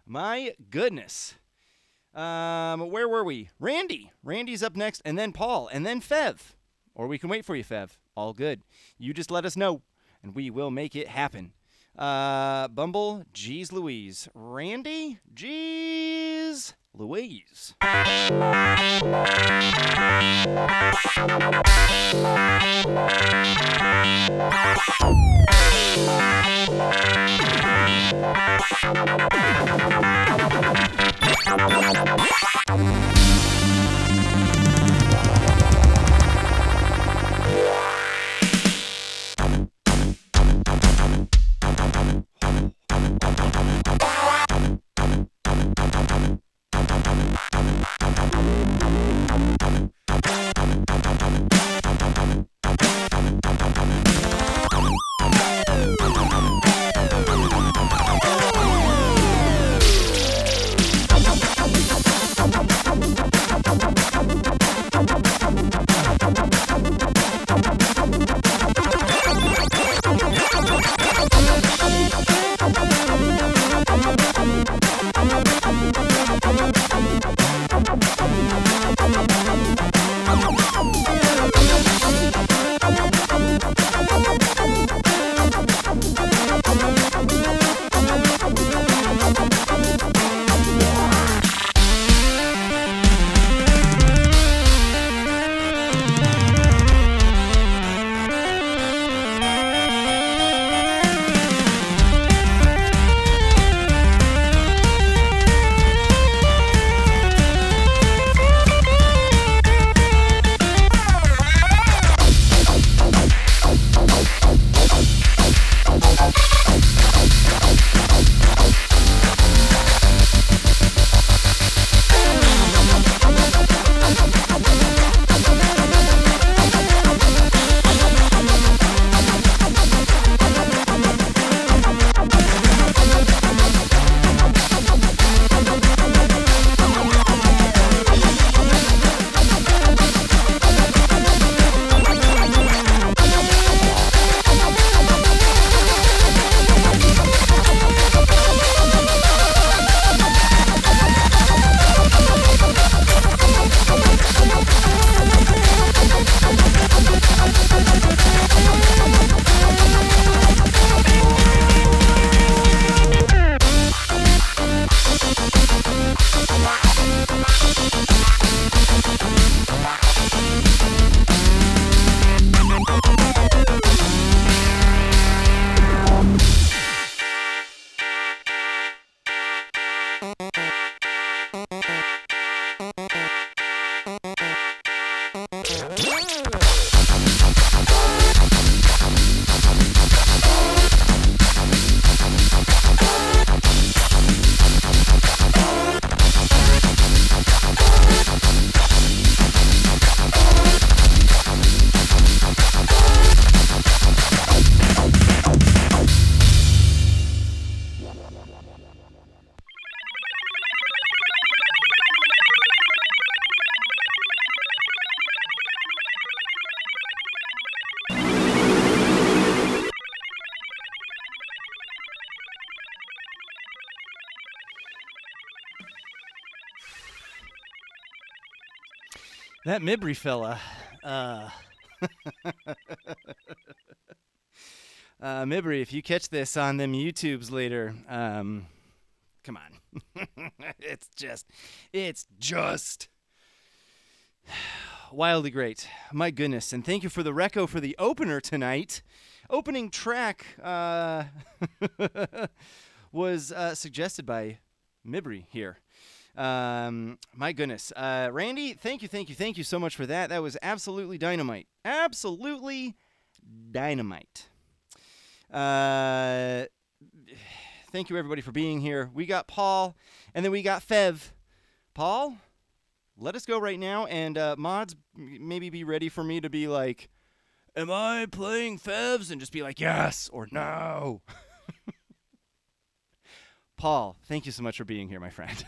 My goodness. Where were we? Randy's up next, and then Paul, and then Fev. Or we can wait for you, Fev. All good. You just let us know, and we will make it happen. Bumble, geez Louise. Randy, geez Louise. That Mibri fella. Mibri, if you catch this on them YouTubes later, come on. It's just wildly great. My goodness. And thank you for the reco for the opener tonight. Opening track was suggested by Mibri here. My goodness. Randy, thank you so much for that. That was absolutely dynamite. Absolutely dynamite. Thank you, everybody, for being here. We got Paul, and then we got Fev. Paul, let us go right now, and mods, maybe be ready for me to be like, am I playing Fevs? And just be like, yes or no. Paul, thank you so much for being here, my friend.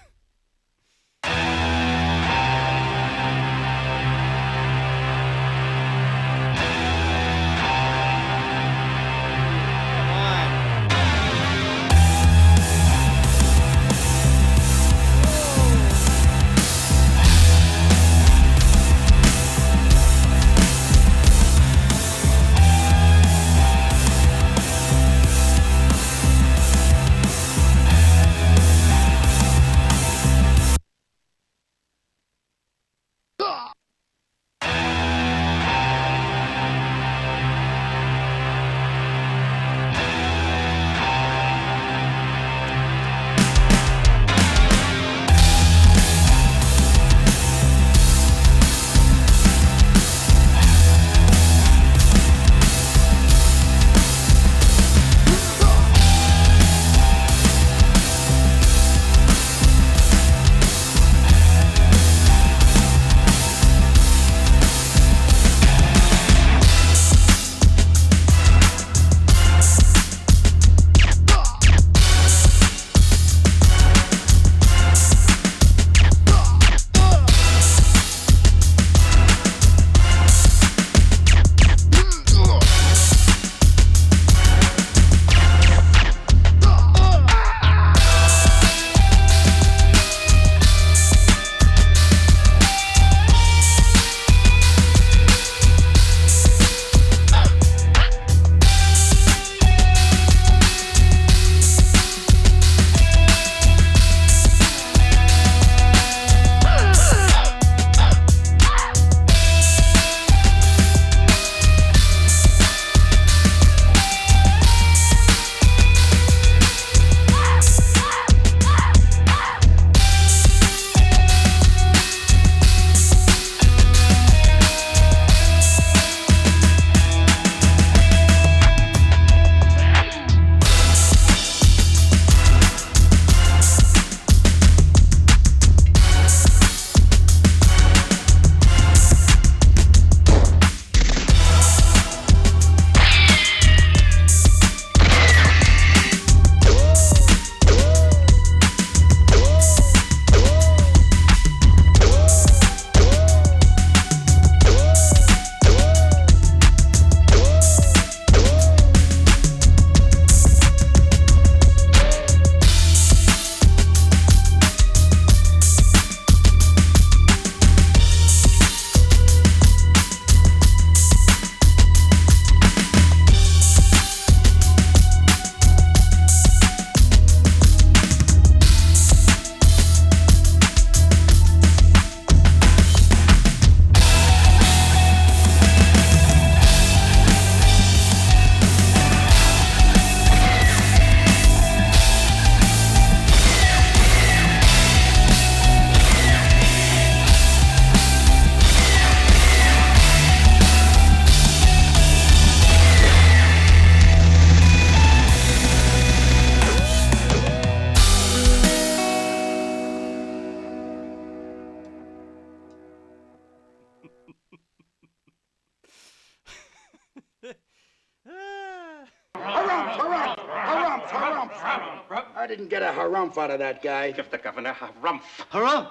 I didn't get a harumph out of that guy.
Give the governor harumph. Harumph!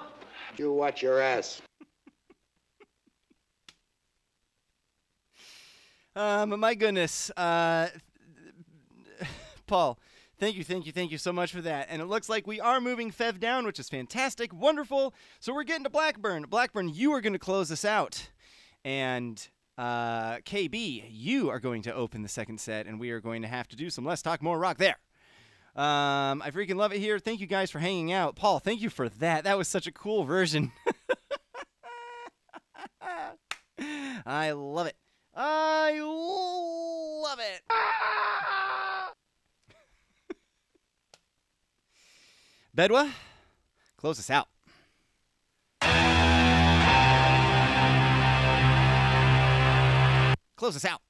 You watch your ass.
My goodness. Paul, thank you so much for that. And it looks like we are moving Fev down, which is fantastic, wonderful. So we're getting to Blackburn. Blackburn, you are going to close us out. And KB, you are going to open the second set, and we are going to have to do some Less Talk, More Rock there. I freaking love it here. Thank you guys for hanging out. Paul, thank you for that. That was such a cool version. I love it. I love it. Bedwa, close us out. close us out.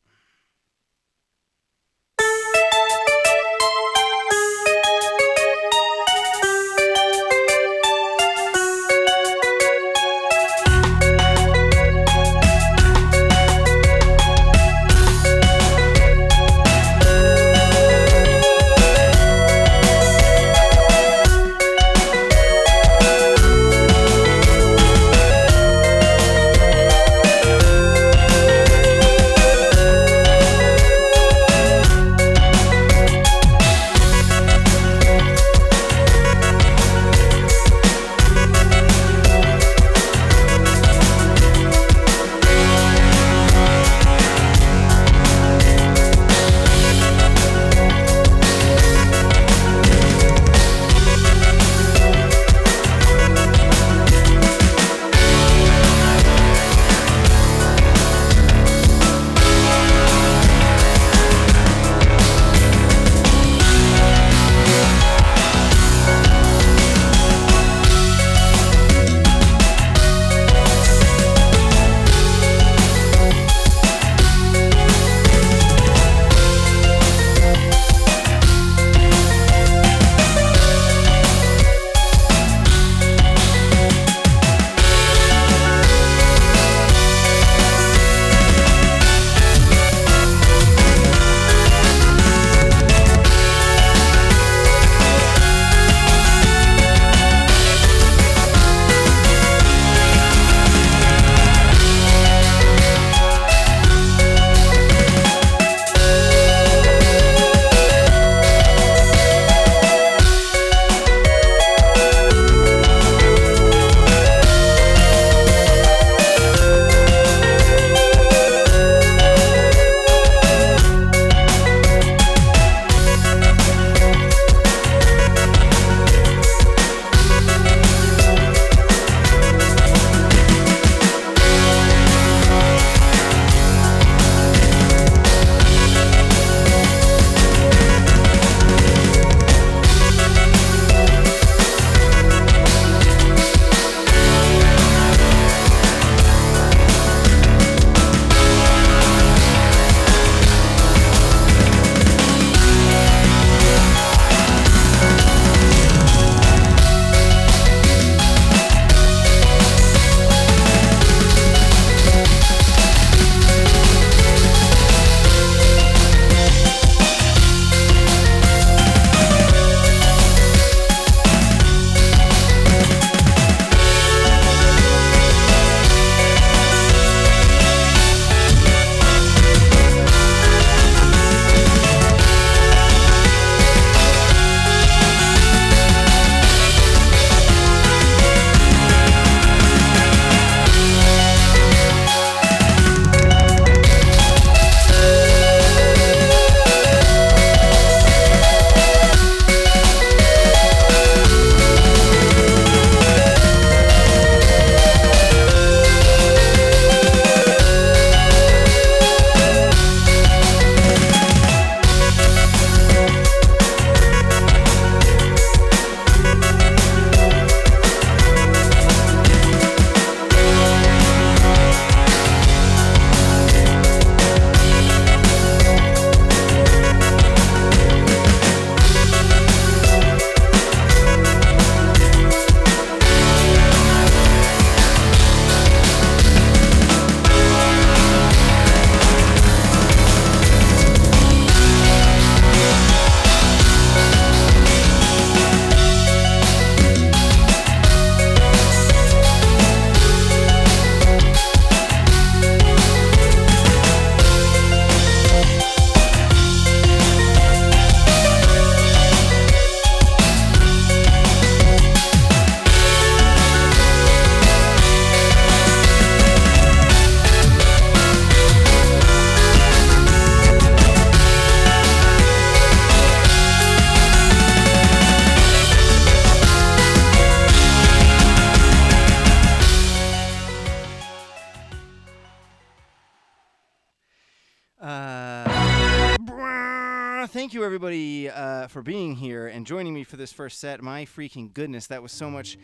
to thank you, everybody, for being here and joining me for this first set. My freaking goodness, that was so much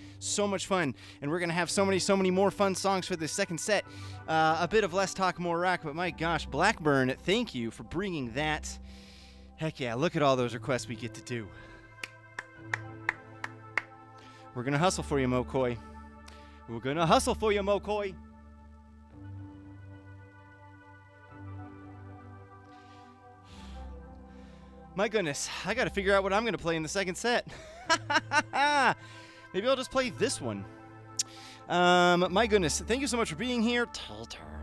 fun. And we're going to have so many more fun songs for this second set. A bit of less talk, more rock, but my gosh, Blackburn, thank you for bringing that. Heck yeah, look at all those requests we get to do. We're going to hustle for you, MoCoy. We're going to hustle for you, MoCoy. My goodness, I gotta figure out what I'm gonna play in the second set. Maybe I'll just play this one. My goodness, thank you so much for being here.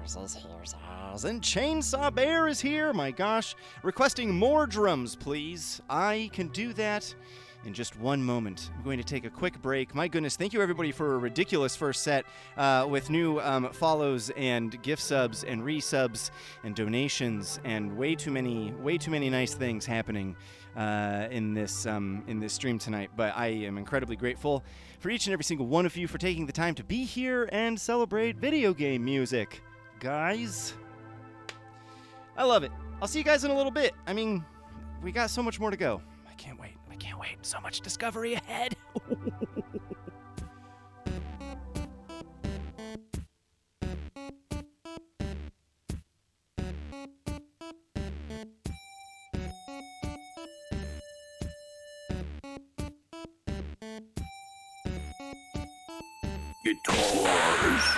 And Chainsaw Bear is here, my gosh. Requesting more drums, please. I can do that in just one moment. I'm going to take a quick break. My goodness, thank you everybody for a ridiculous first set with new follows and gift subs and resubs and donations and way too many nice things happening in this stream tonight. But I am incredibly grateful for each and every single one of you for taking the time to be here and celebrate video game music, guys. I love it. I'll see you guys in a little bit. I mean, we got so much more to go. I can't wait. So much discovery ahead.
Guitars.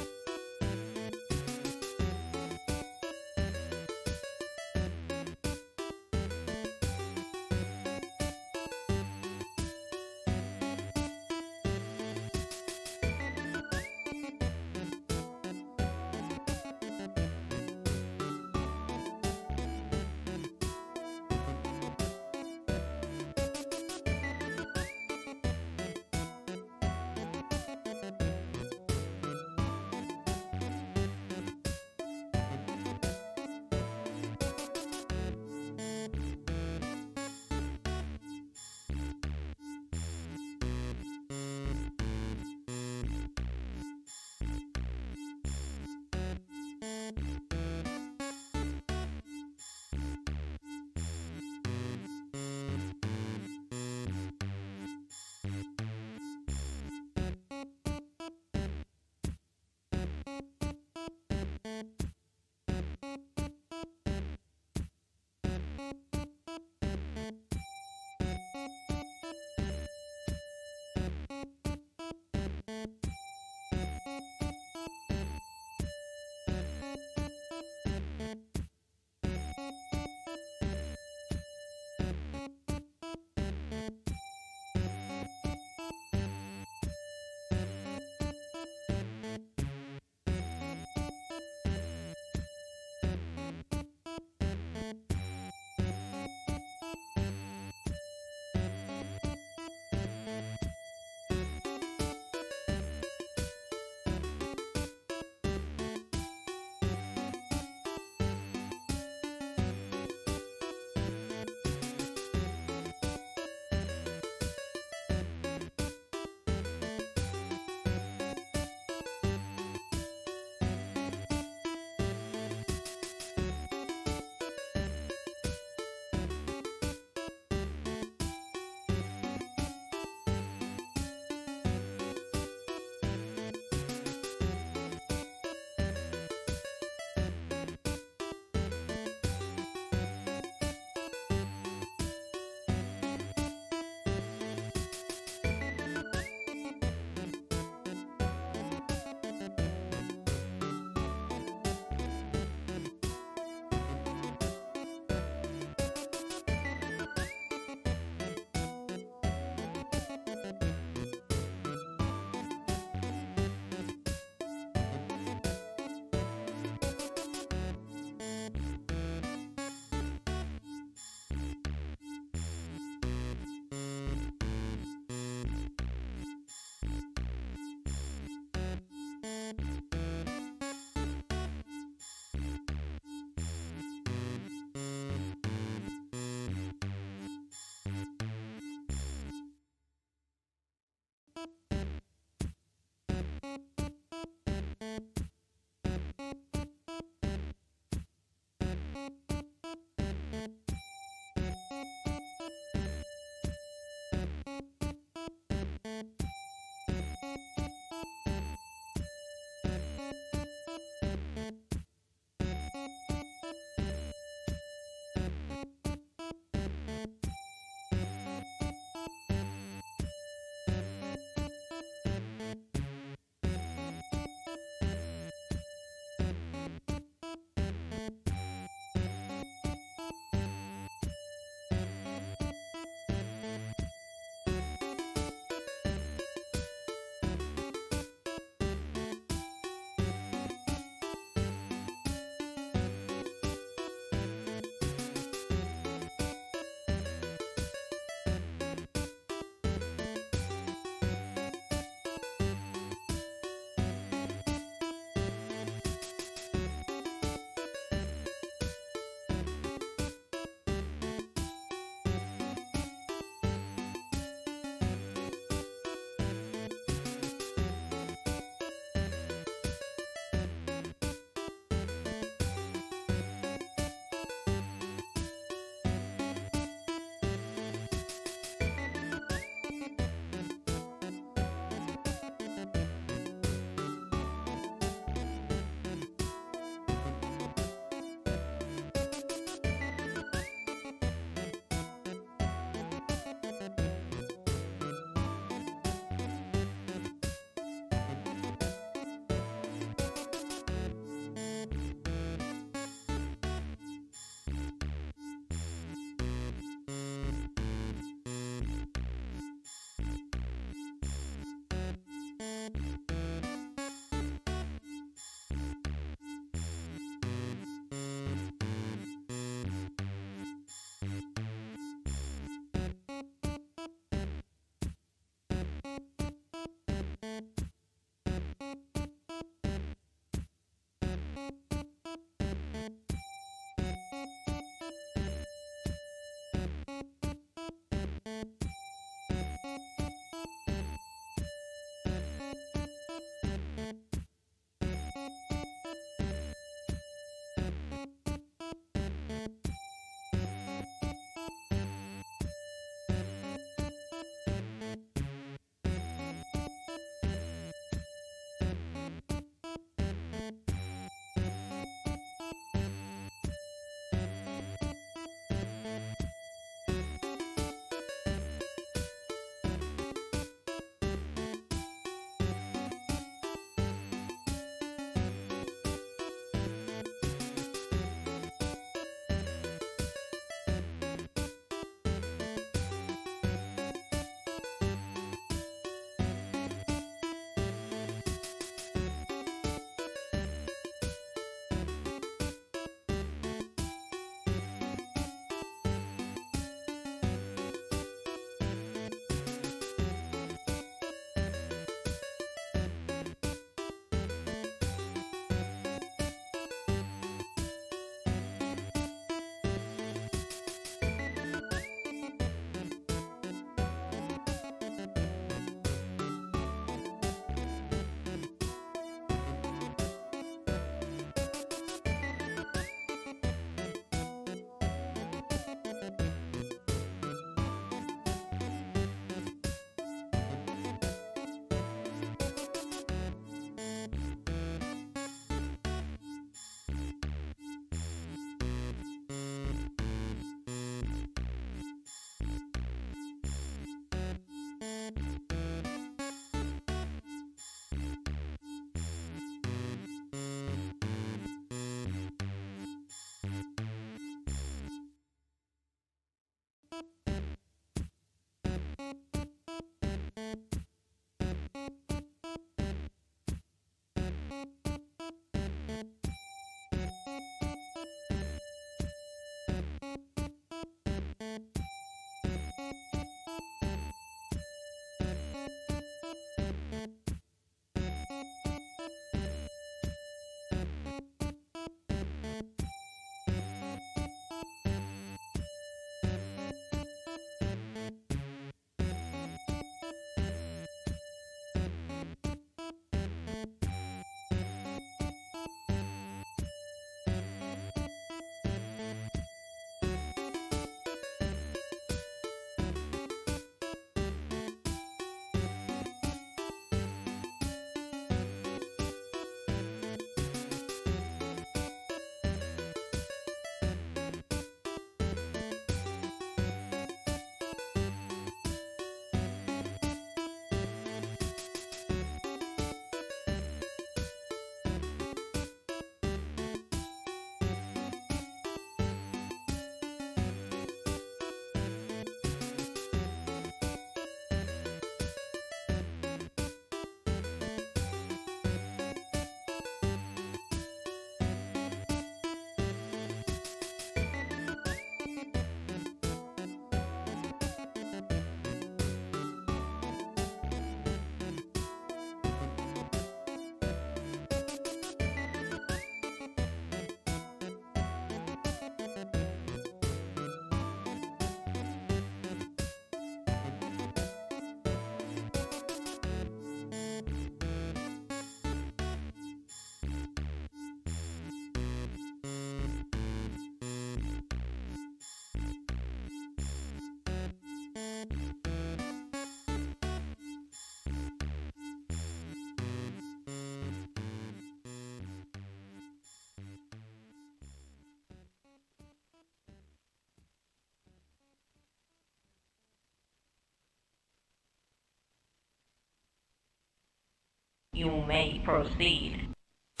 You may proceed.
I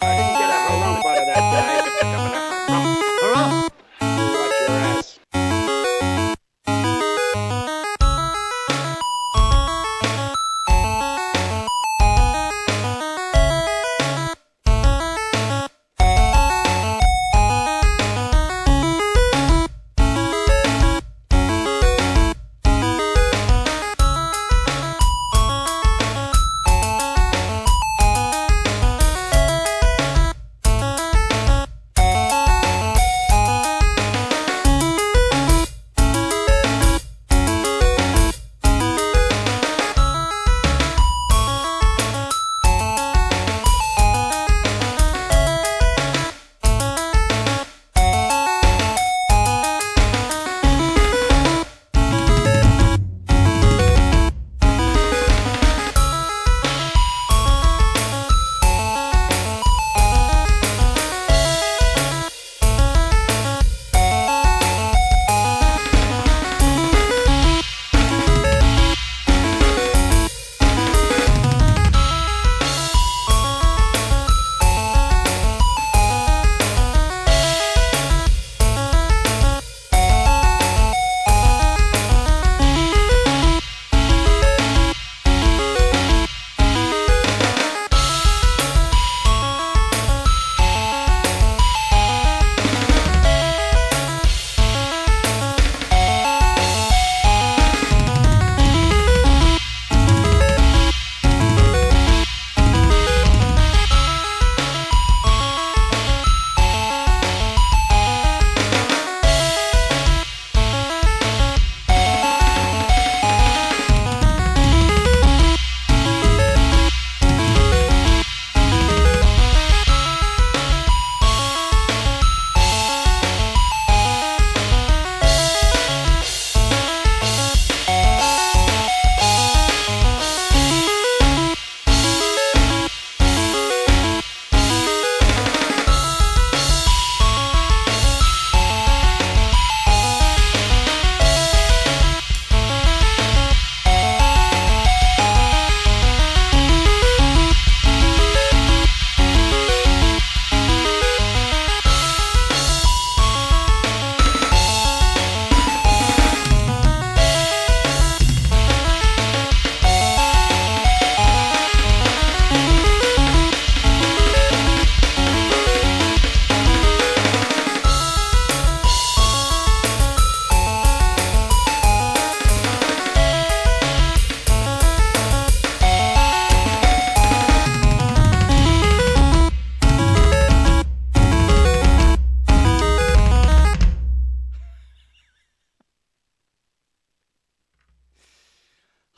didn't get a harump out of that guy. You watch your ass.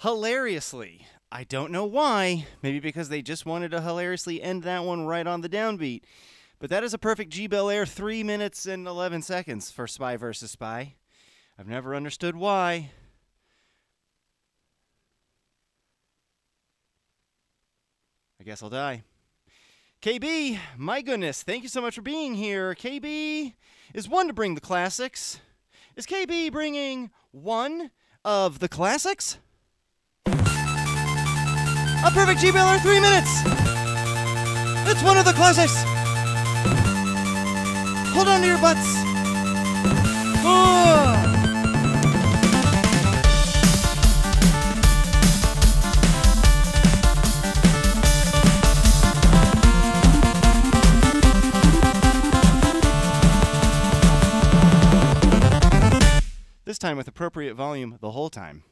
Hilariously, I don't know why, maybe because they just wanted to hilariously end that one right on the downbeat, but that is a perfect G Bel Air 3 minutes and 11 seconds for Spy vs. Spy. I've never understood why. I guess I'll die. KB, my goodness, thank you so much for being here. KB is one to bring the classics. Is KB bringing one of the classics? A perfect G Bel Air 3 minutes! It's one of the classics! Hold on to your butts! Oh. This time with appropriate volume the whole time.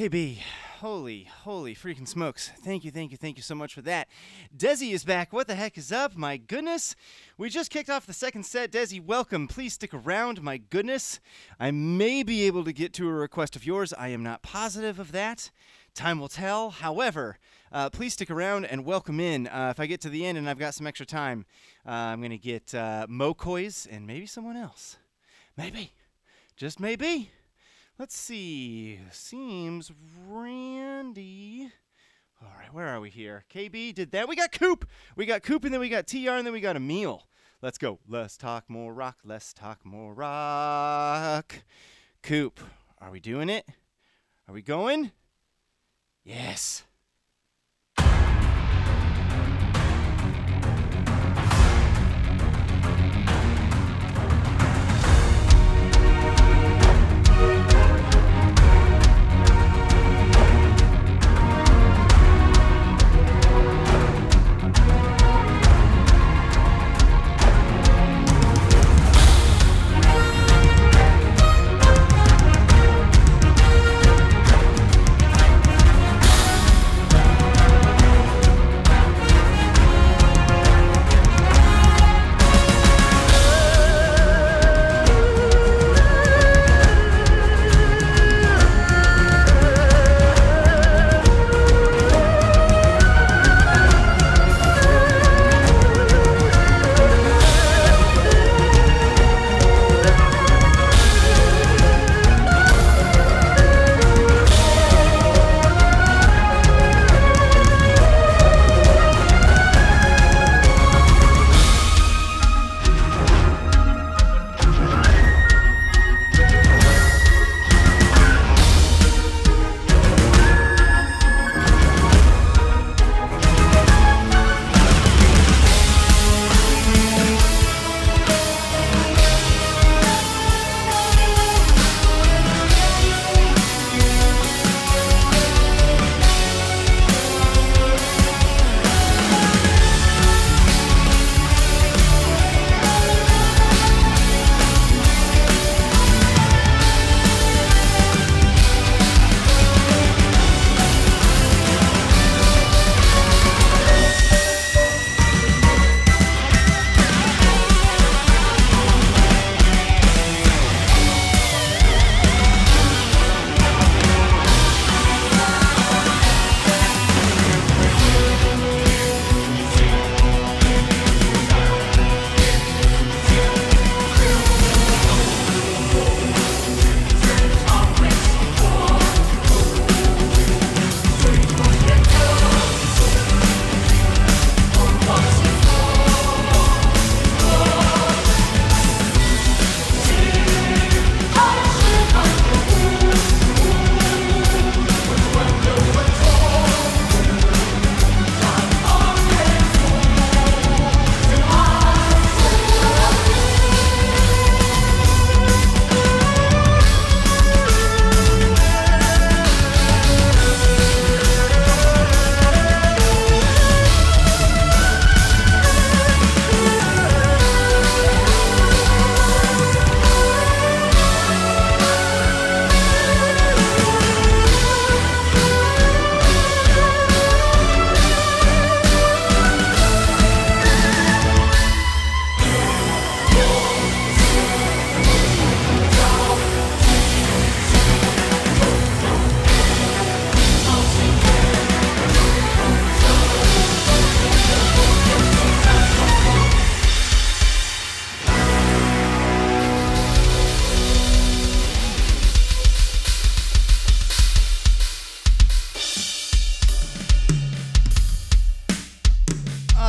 KB, holy freaking smokes. Thank you so much for that. Desi is back. What the heck is up? My goodness. We just kicked off the second set. Desi, welcome. Please stick around. My goodness. I may be able to get to a request of yours. I am not positive of that. Time will tell. However, please stick around and welcome in. If I get to the end and I've got some extra time, I'm going to get Mokois and maybe someone else. Maybe. Just maybe. Let's see. Seems Randy. All right, where are we here? KB did that. We got Coop. We got Coop, and then we got TR, and then we got Emil. Let's go. Let's talk more rock. Let's talk more rock. Coop, are we doing it? Are we going? Yes.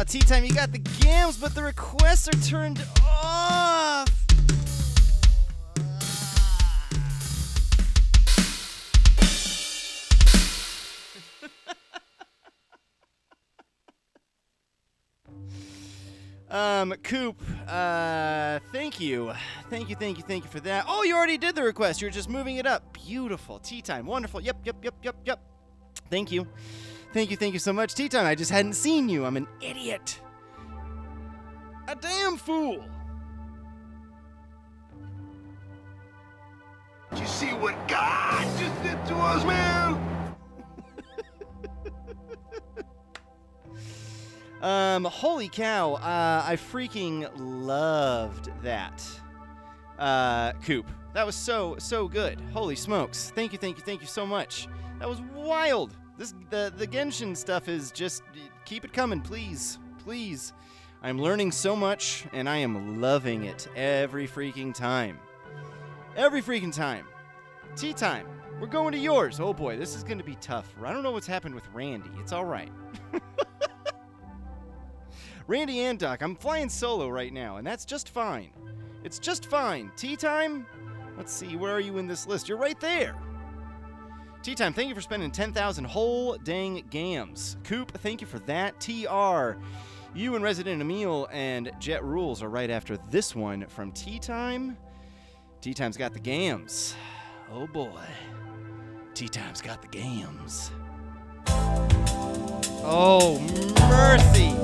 Tea time, you got the gams, but the requests are turned off. Coop, thank you for that. Oh, you already did the request. You're just moving it up. Beautiful. Tea time. Wonderful. Yep. Thank you. Thank you so much. Tea time. I just hadn't seen you. I'm an idiot. A damn fool.
You see what God just did to us, man?
Holy cow, I freaking loved that. Coop. That was so good. Holy smokes. Thank you so much. That was wild. The Genshin stuff is just, keep it coming, please. Please. I'm learning so much, and I am loving it every freaking time. Every freaking time. Tea time. We're going to yours. Oh boy, this is going to be tough. I don't know what's happened with Randy. It's all right. Randy and Doc, I'm flying solo right now, and that's just fine. It's just fine. Tea time? Let's see, where are you in this list? You're right there. Tea time, thank you for spending 10,000 whole dang gams. Coop, thank you for that. TR, you and Resident Emil and Jet Rules are right after this one from Tea Time. Tea Time's got the gams. Oh boy. Tea Time's got the gams. Oh, mercy.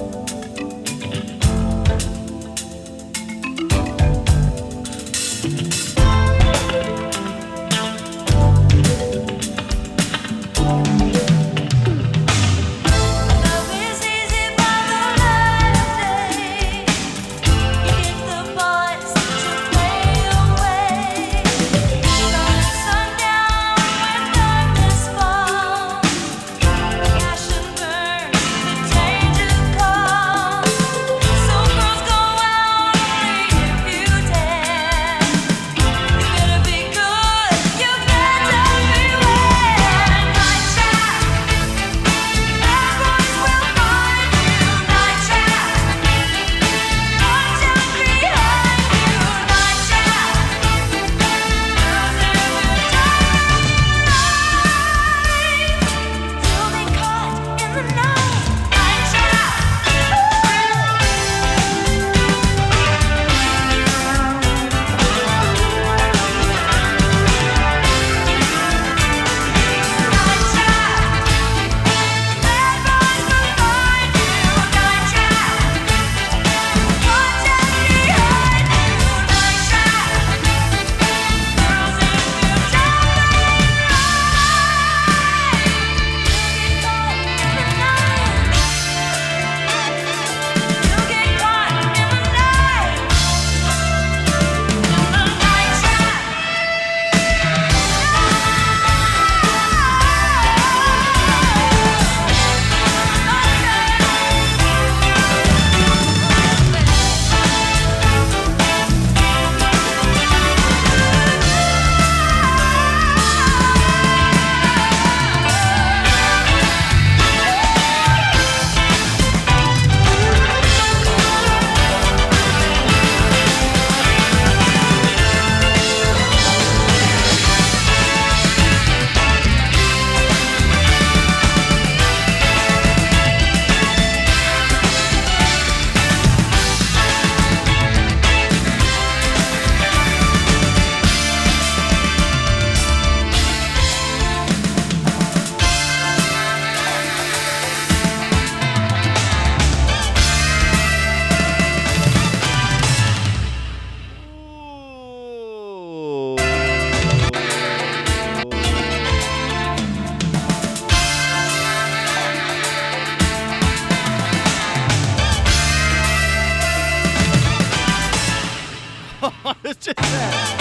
It's just that.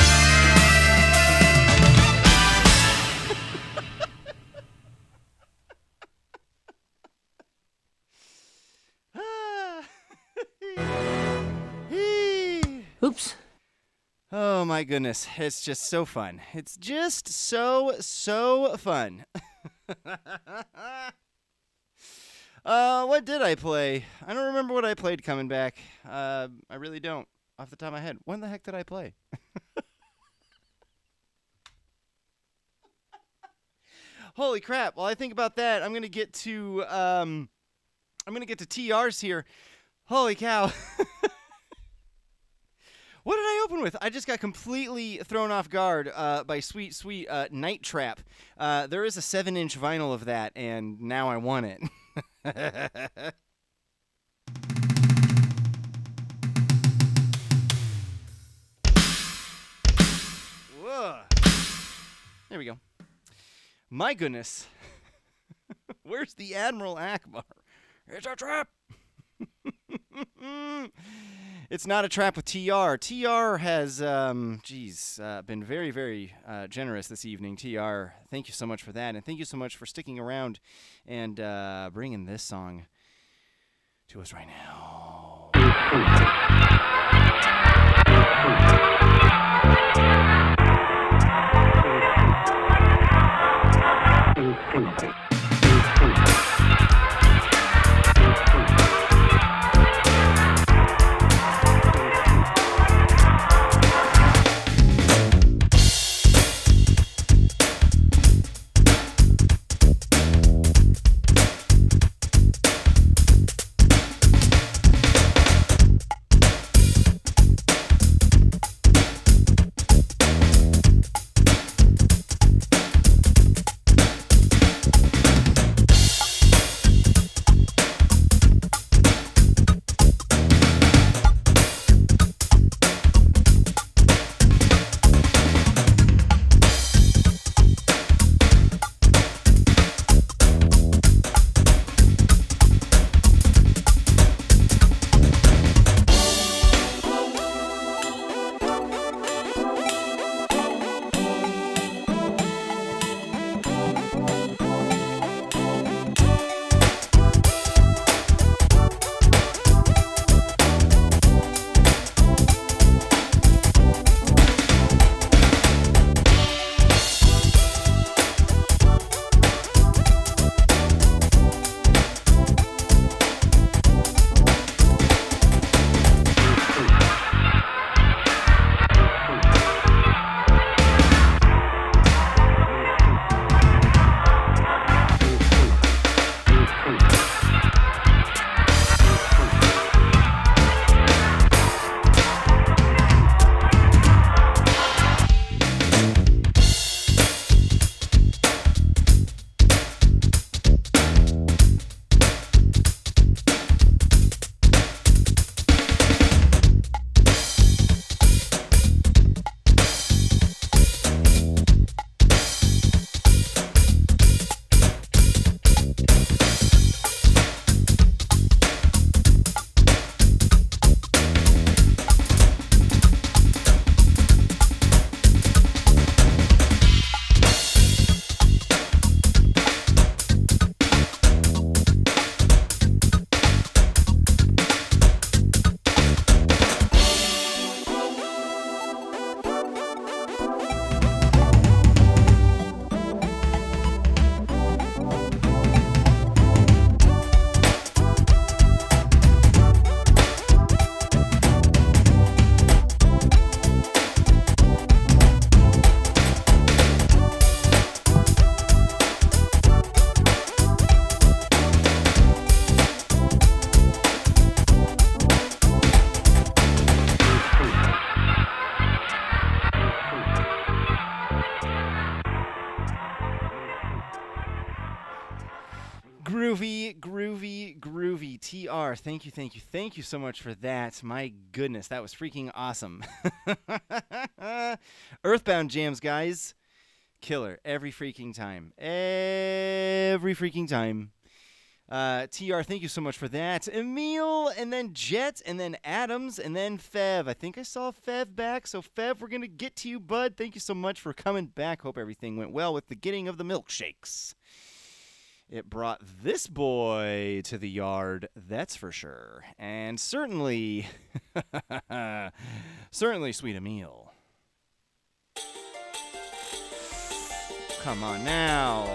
Oops.
Oh my goodness, it's just so fun. It's just so fun. What did I play? I don't remember what I played coming back. I really don't, off the top of my head. When the heck did I play? Holy crap. While I think about that, I'm gonna get to TRs here. Holy cow. What did I open with? I just got completely thrown off guard by sweet Night Trap. There is a 7-inch vinyl of that, and now I want it. Whoa. There we go. My goodness. Where's the Admiral Akbar? It's a trap. It's not a trap with TR. TR has, been very, very generous this evening. TR, thank you so much for that. And thank you so much for sticking around and bringing this song to us right now. Groovy. TR, thank you so much for that. My goodness, that was freaking awesome. Earthbound jams, guys. Killer every freaking time. TR, thank you so much for that. Emil, and then Jet, and then Adams, and then Fev. I think I saw Fev back, so Fev, we're going to get to you, bud. Thank you so much for coming back. Hope everything went well with the getting of the milkshakes. It brought this boy to the yard, that's for sure. And certainly, sweet Emil. Come on now.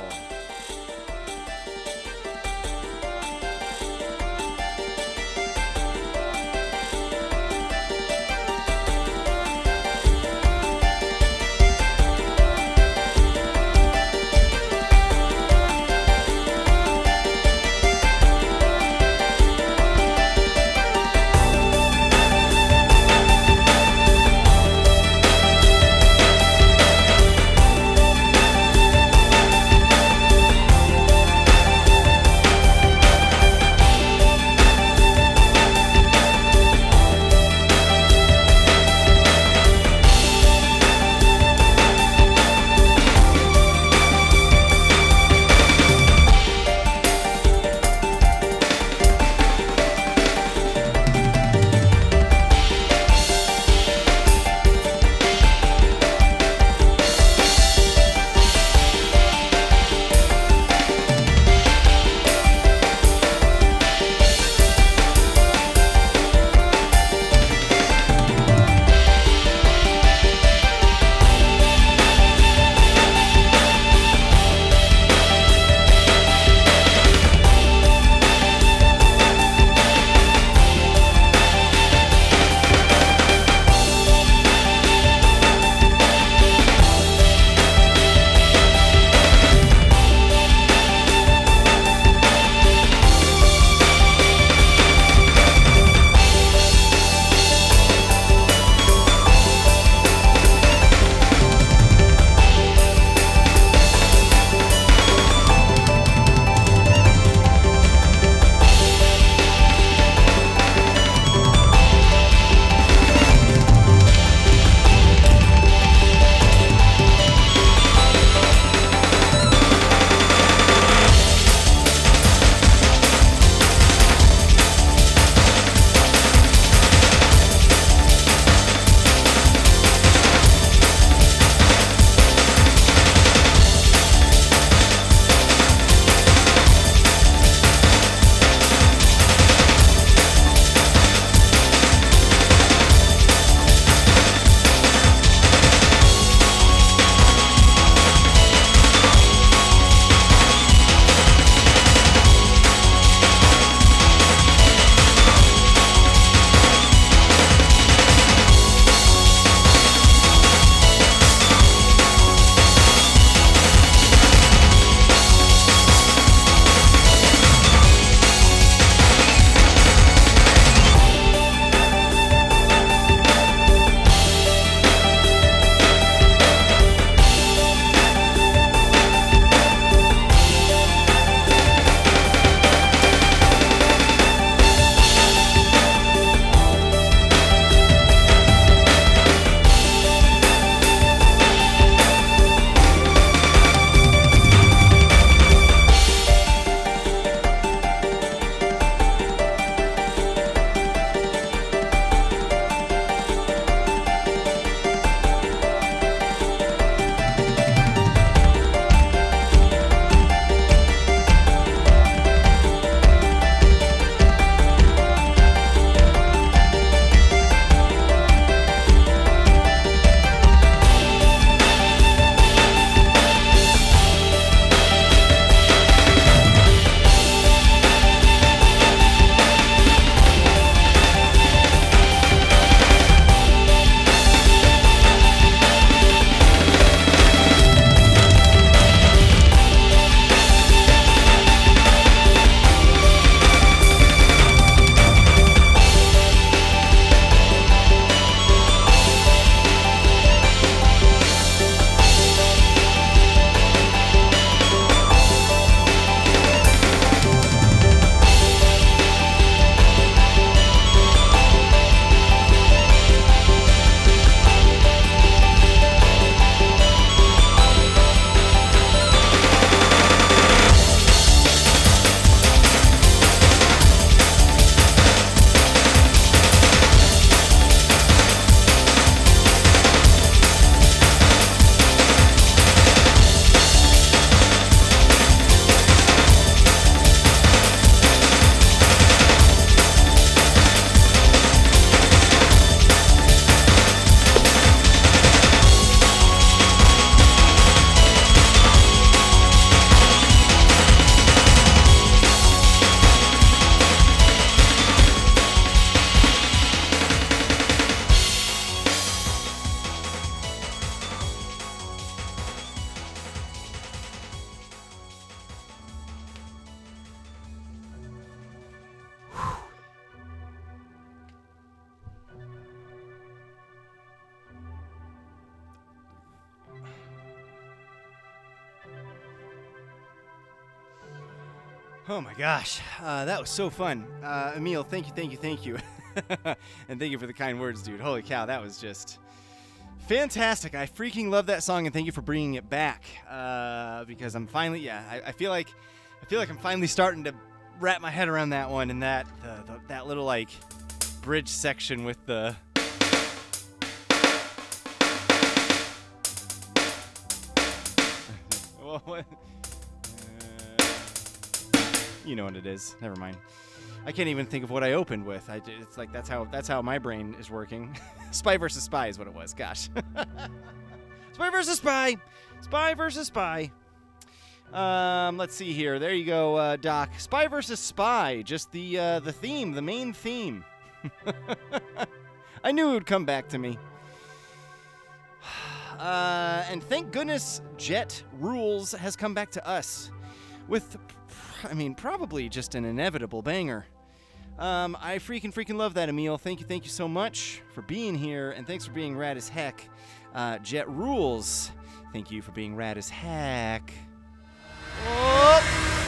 Oh my gosh, that was so fun. Emil, thank you. And thank you for the kind words, dude. Holy cow, that was just fantastic. I freaking love that song, and thank you for bringing it back. Because I'm finally, I feel like I'm finally starting to wrap my head around that one, and that little like bridge section with the. What? You know what it is. Never mind. I can't even think of what I opened with. It's like that's how my brain is working. Spy versus Spy is what it was. Gosh. Spy versus Spy. Spy versus Spy. Let's see here. There you go, Doc. Spy versus Spy. Just the theme, the main theme. I knew it would come back to me. And thank goodness Jet Rules has come back to us with, I mean, probably just an inevitable banger. I freaking love that, Emil. Thank you so much for being here, and thanks for being rad as heck. Jet Rules, thank you for being rad as heck. Oh!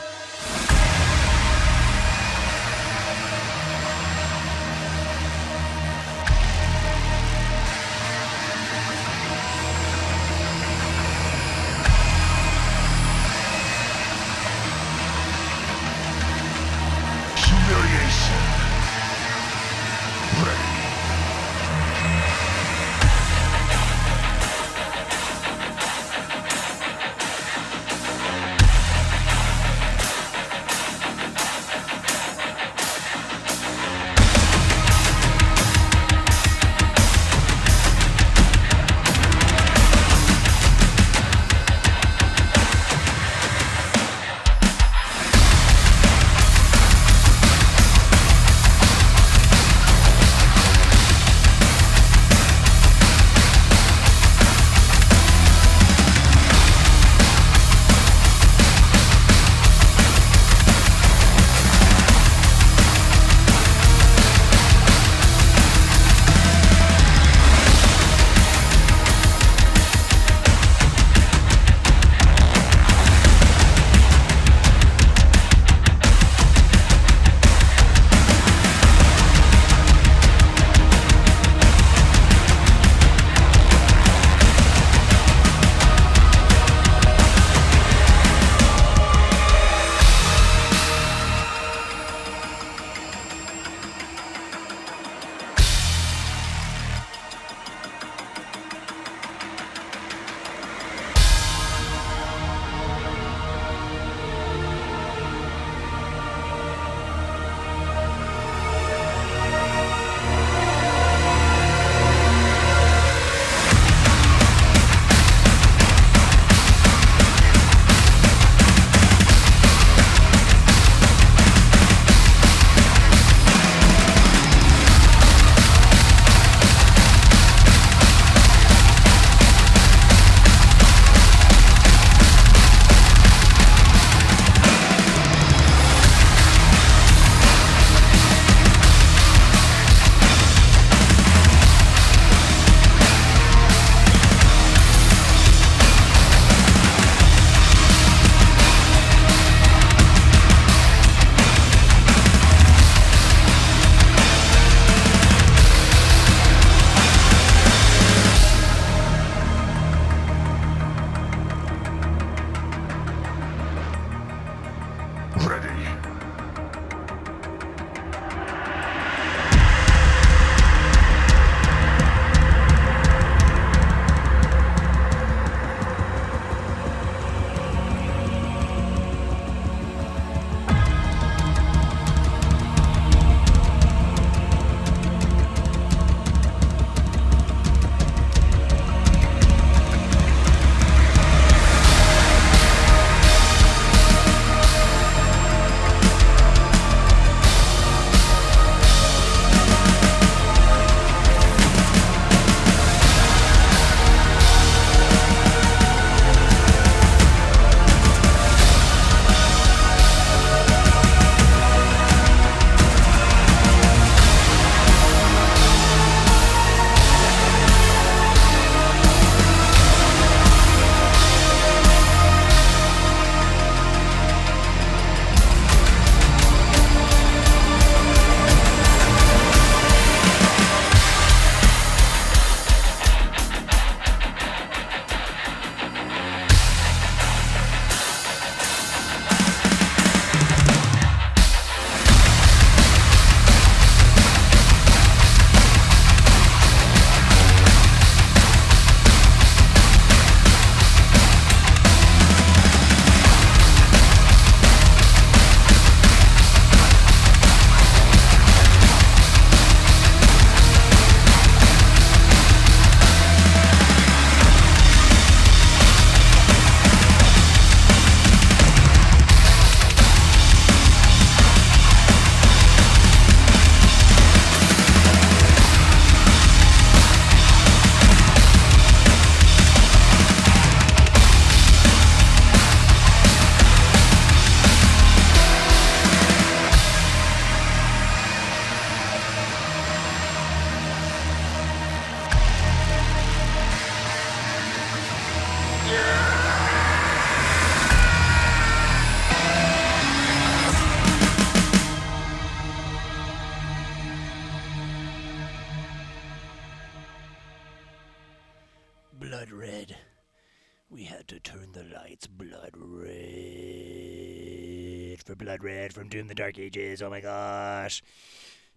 blood red from Doom the Dark Ages. Oh my gosh.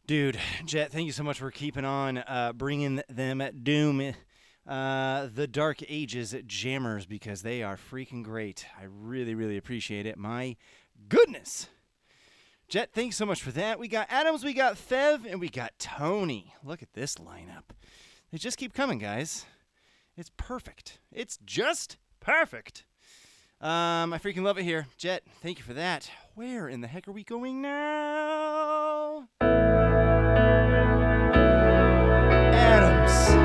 Dude, Jet, thank you so much for keeping on bringing them Doom the Dark Ages jammers, because they are freaking great. I really, really appreciate it. My goodness. Jet, thanks so much for that. We got Adams, we got Fev, and we got Tony. Look at this lineup. They just keep coming, guys. It's perfect. It's just perfect. I freaking love it here. Jet, thank you for that. Where in the heck are we going now? Adams.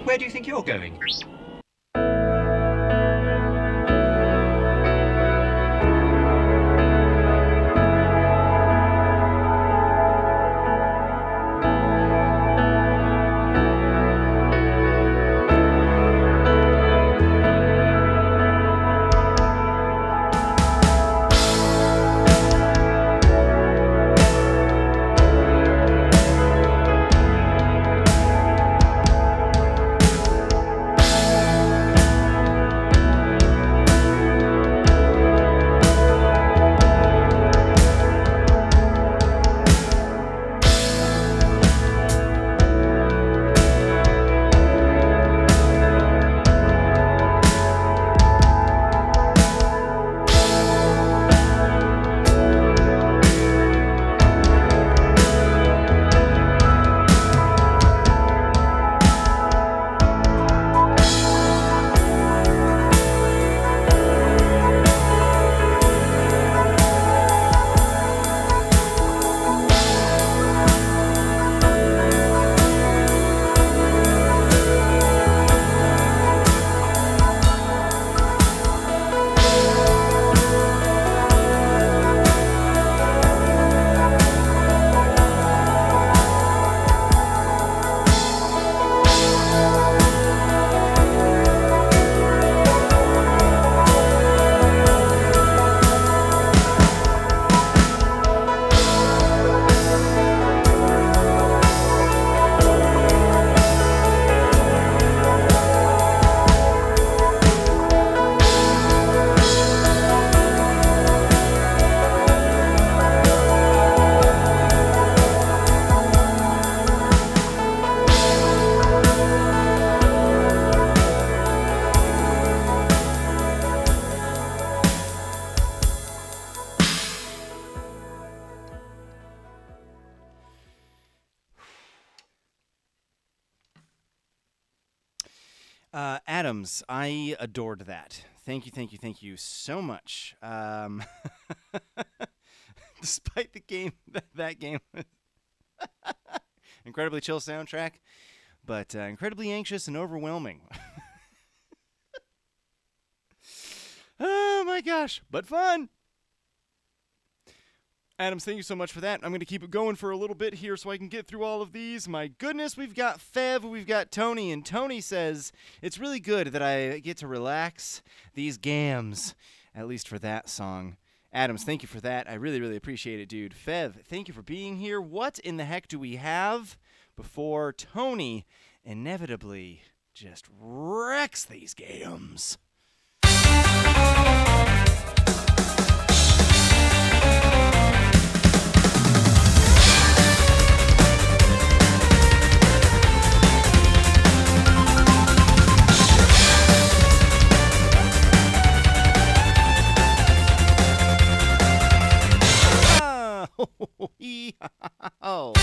Where do you think you're going?
Adams, I adored that. Thank you so much. Despite the game, that game was incredibly chill soundtrack, but incredibly anxious and overwhelming. Oh my gosh, but fun. Adams, thank you so much for that. I'm going to keep it going for a little bit here so I can get through all of these. My goodness, we've got Fev, we've got Tony, and Tony says, it's really good that I get to relax these gams, at least for that song. Adams, thank you for that. I really, really appreciate it, dude. Fev, thank you for being here. What in the heck do we have before Tony inevitably just wrecks these gams? Oh.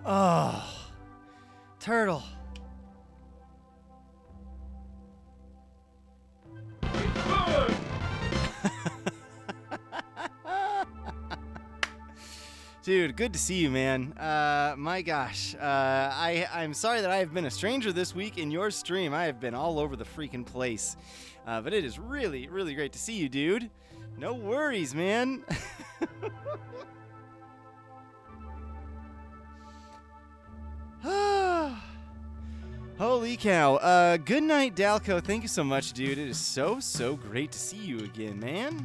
Oh, turtle. Dude, good to see you, man. My gosh. I'm sorry that I have been a stranger this week in your stream. I have been all over the freaking place. But it is really, really great to see you, dude. No worries, man. Holy cow. Good night, Dalco. Thank you so much, dude. It is so, so great to see you again, man.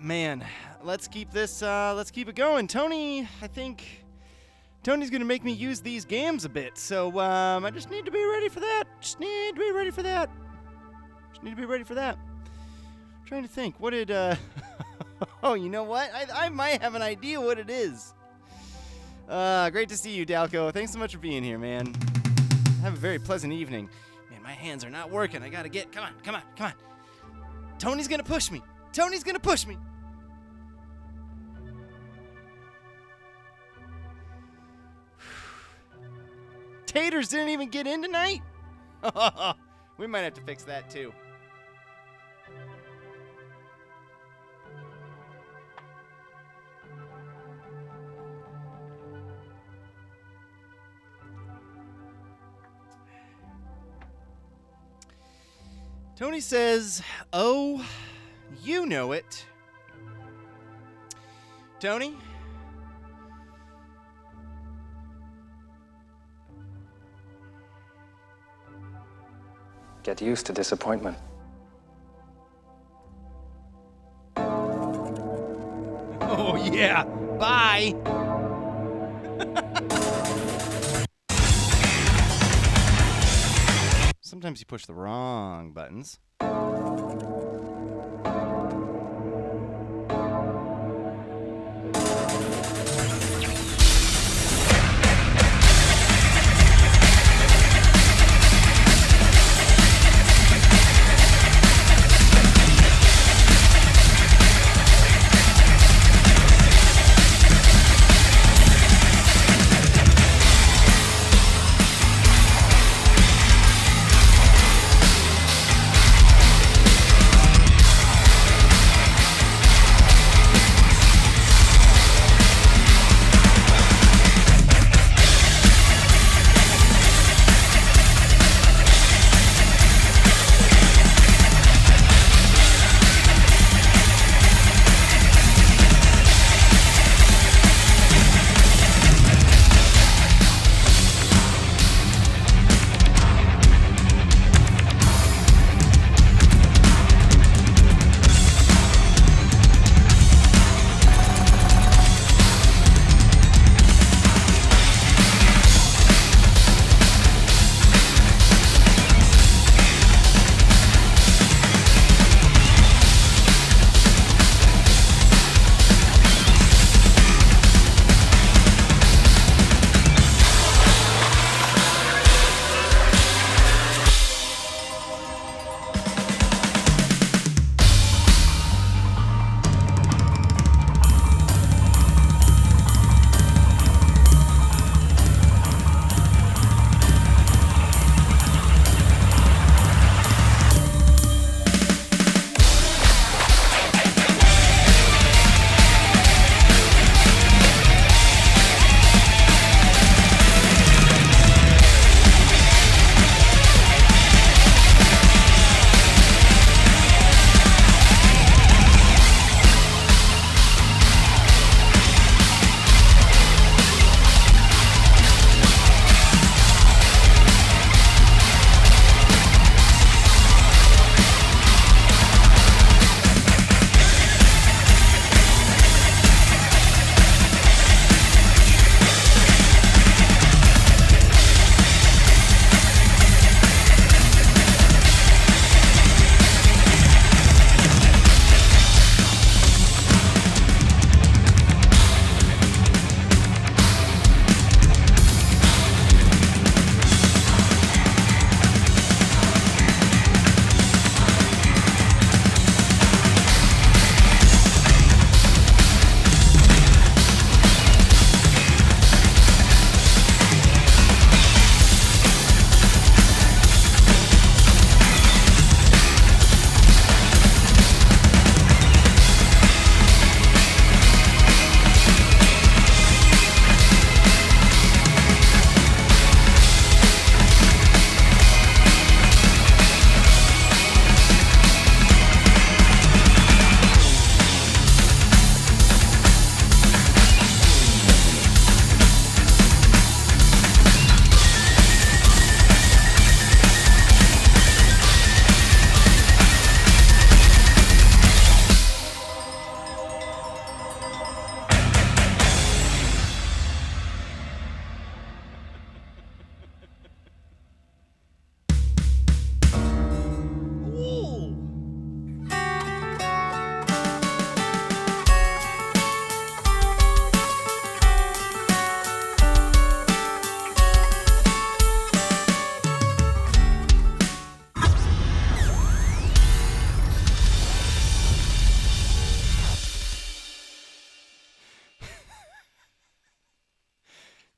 Man, let's keep it going. Tony, I think Tony's gonna make me use these games a bit, so I just need to be ready for that. I'm trying to think, what did oh, you know what? I might have an idea what it is. Great to see you, Dalco. Thanks so much for being here, man. Have a very pleasant evening. Man, my hands are not working. I gotta get, come on. Tony's gonna push me. Taters didn't even get in tonight? We might have to fix that too. Tony says, oh, you know it. Tony?
Get used to disappointment.
Oh, yeah. Bye. Sometimes you push the wrong buttons.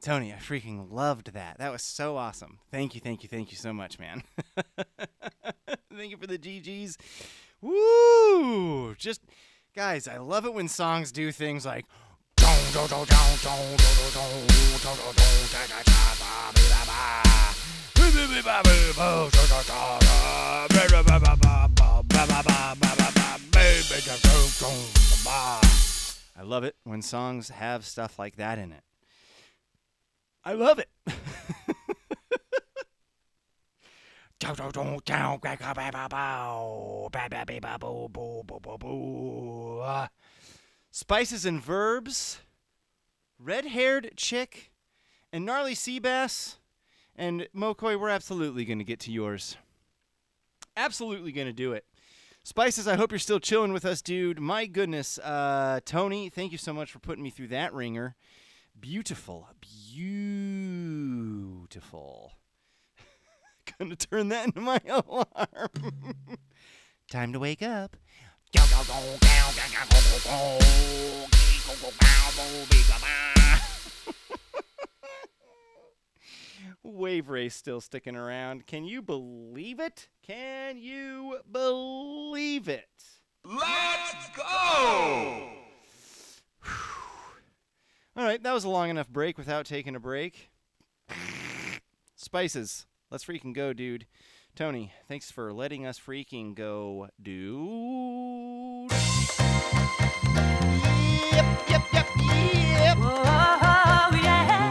Tony, I freaking loved that. That was so awesome. Thank you so much, man. Thank you for the GGs. Woo! Just, guys, I love it when songs do things like I love it when songs have stuff like that in it. I love it. Spices and verbs, red-haired chick, and gnarly sea bass. And Mokoi, we're absolutely going to get to yours. Absolutely going to do it. Spices, I hope you're still chilling with us, dude. My goodness. Tony, thank you so much for putting me through that ringer. Beautiful. Beautiful. Gonna turn that into my alarm. Time to wake up. Wave Race still sticking around. Can you believe it? Can you believe it?
Let's go!
All right, that was a long enough break without taking a break. Spices, let's freaking go, dude. Tony, thanks for letting us freaking go, dude. Yep.
Whoa, yeah.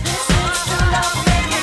This is the love we're making.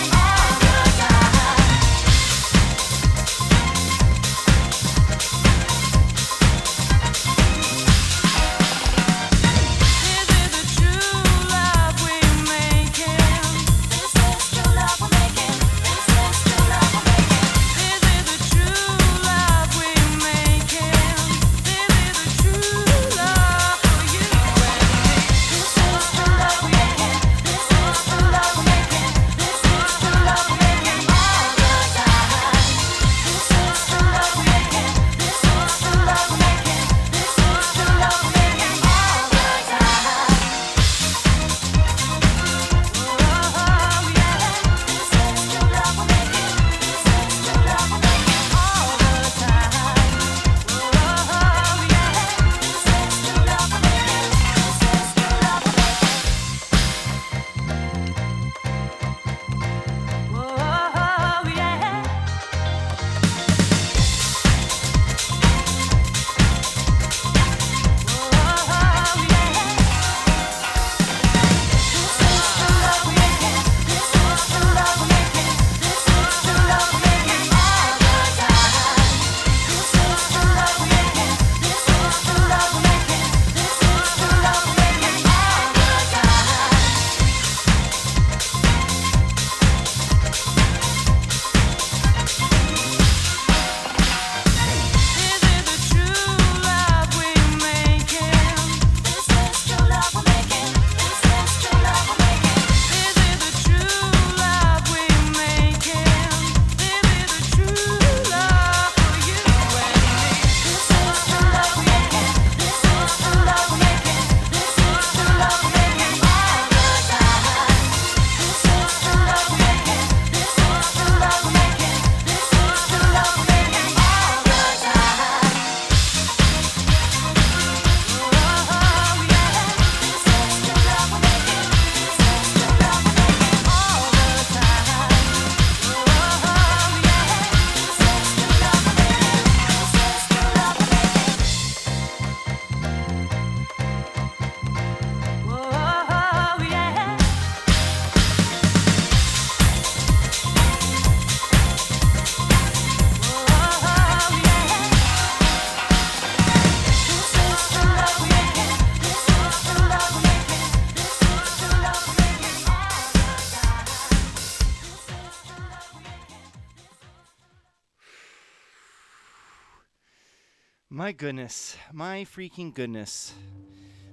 My goodness. My freaking goodness.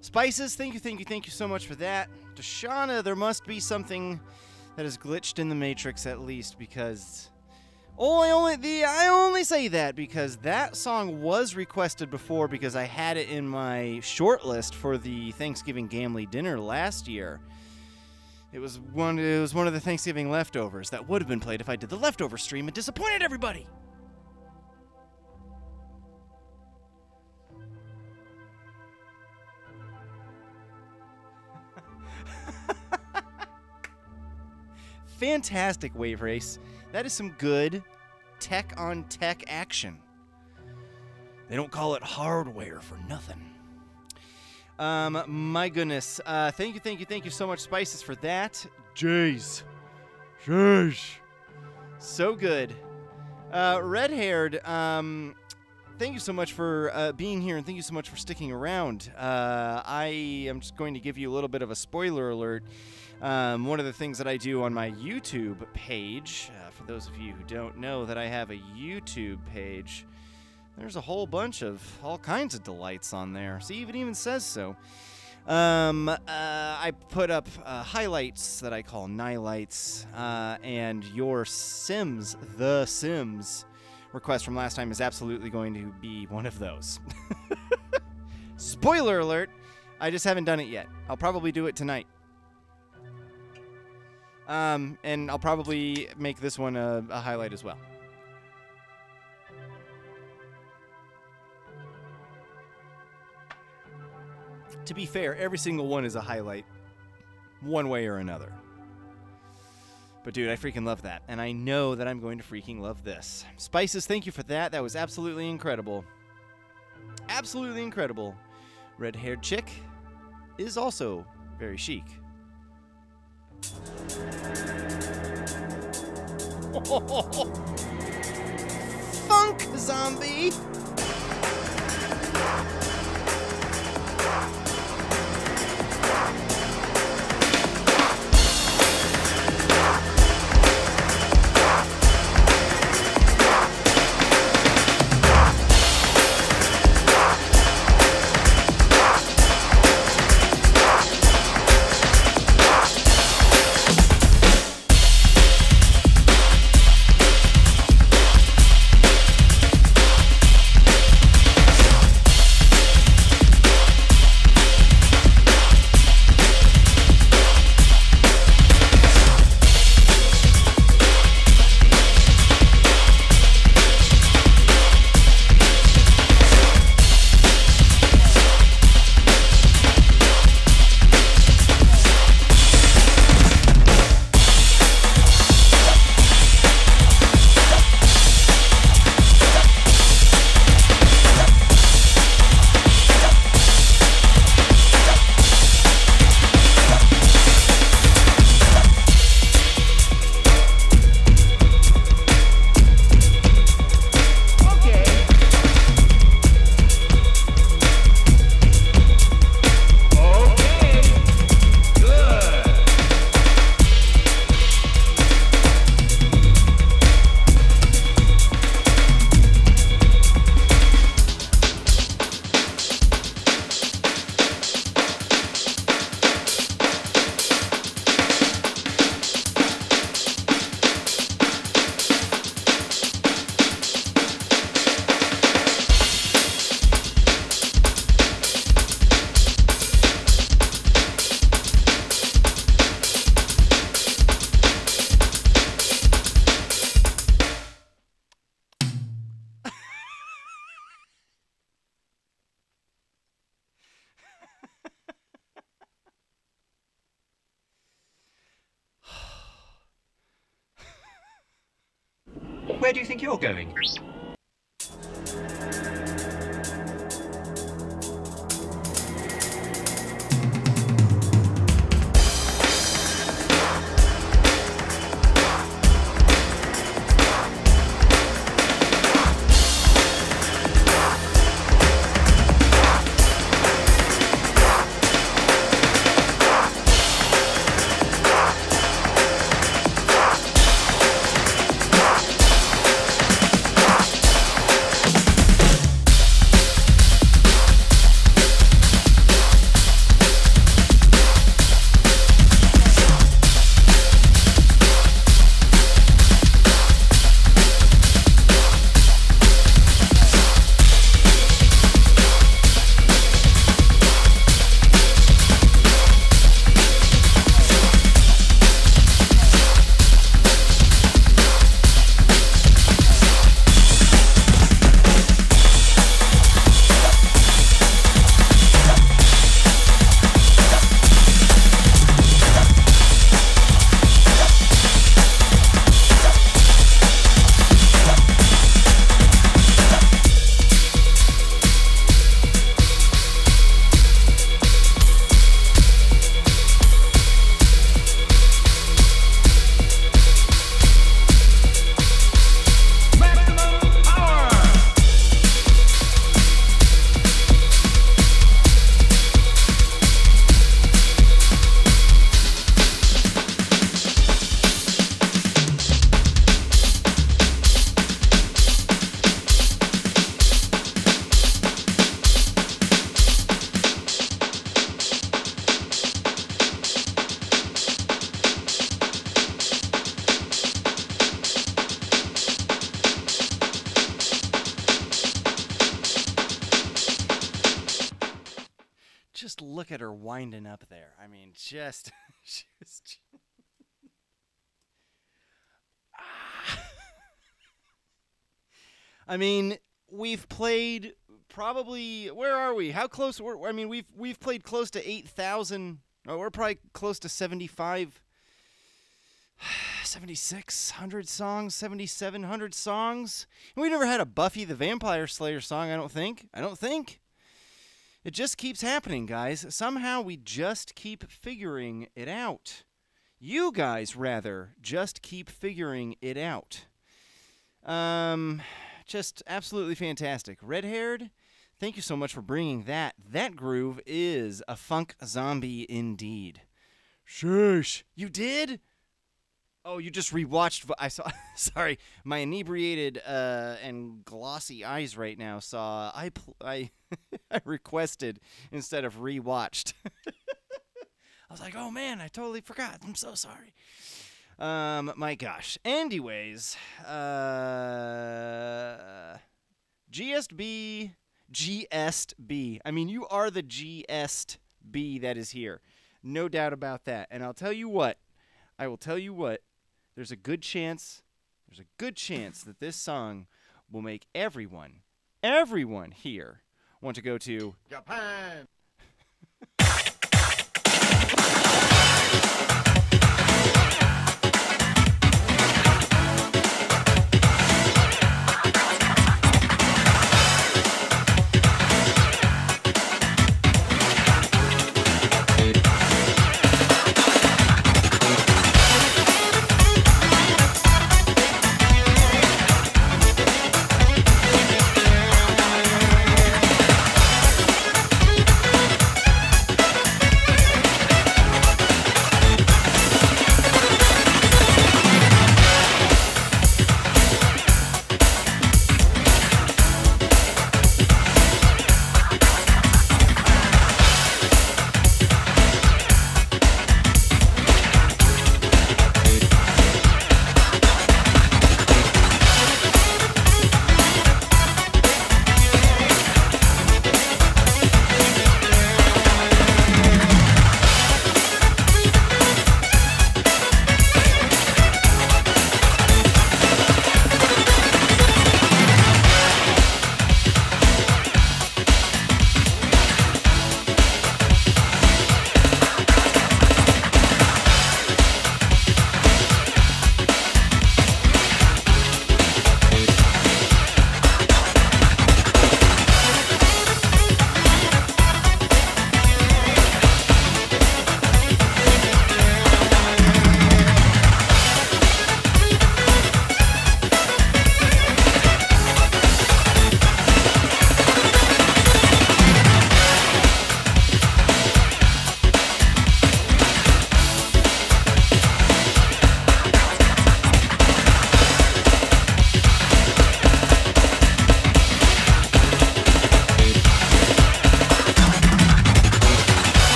Spices, thank you so much for that. Deshauna, there must be something that is glitched in the Matrix at least, because I only say that because that song was requested before because I had it in my shortlist for the Thanksgiving Gamely dinner last year. It was one of the Thanksgiving leftovers that would have been played if I did the leftover stream and disappointed everybody. Fantastic, Wave Race. That is some good tech-on-tech action. They don't call it hardware for nothing. My goodness. Thank you so much, Spices, for that.
Jeez. Sheesh.
So good. Red-haired, thank you so much for being here, and thank you so much for sticking around. I am just going to give you a little bit of a spoiler alert. One of the things that I do on my YouTube page, for those of you who don't know that I have a YouTube page, there's a whole bunch of all kinds of delights on there. See, it even says so. I put up highlights that I call Nylights, and your Sims, The Sims, request from last time is absolutely going to be one of those. Spoiler alert, I just haven't done it yet. I'll probably do it tonight. And I'll probably make this one a highlight as well. To be fair, every single one is a highlight, one way or another. But dude, I freaking love that. And I know that I'm going to freaking love this. Spices, thank you for that. That was absolutely incredible. Absolutely incredible. Red-haired chick is also very chic. Funk zombie!
Where do you think you're going?
look at her winding up there. I mean, just I mean, we've played probably, where are we? How close? I mean, we've played close to 8,000. Oh, we're probably close to 7,600 songs, 7,700 songs. And we never had a Buffy the Vampire Slayer song, I don't think. It just keeps happening, guys. Somehow we just keep figuring it out. You guys, rather, just keep figuring it out. Just absolutely fantastic. Red-haired, thank you so much for bringing that. That groove is a funk zombie indeed. Shush. You did? Oh, you just rewatched. I saw. Sorry, my inebriated and glossy eyes right now saw. I requested instead of rewatched. I was like, oh man, I totally forgot. I'm so sorry. My gosh. Anyways, GSB. I mean, you are the GSB that is here. No doubt about that. And I'll tell you what. There's a good chance that this song will make everyone here want to go to
Japan.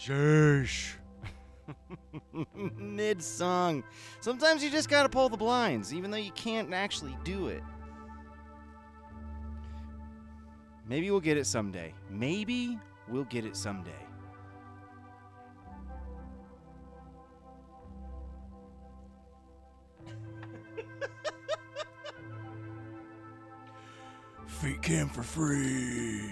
Sheesh.
Mid-song. Sometimes you just gotta pull the blinds, even though you can't actually do it. Maybe we'll get it someday. Maybe we'll get it someday.
Feet cam for free.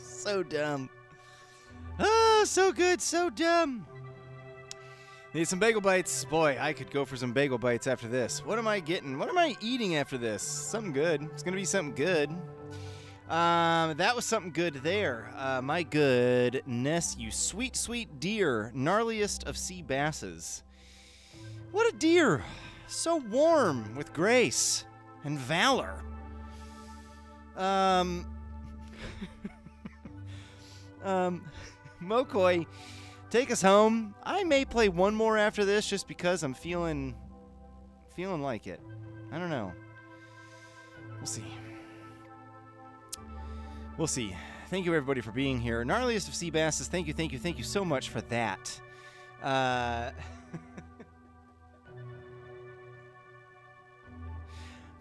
So dumb. Oh, so good, so dumb. Need some bagel bites. Boy, I could go for some bagel bites after this. What am I getting? What am I eating after this? Something good. It's going to be something good. That was something good there. My goodness, you sweet, sweet deer. Gnarliest of sea basses. What a deer. So warm with grace and valor. Mokoi, take us home. I may play one more after this just because I'm feeling like it. I don't know. We'll see. We'll see. Thank you everybody for being here. Gnarliest of sea basses, thank you so much for that.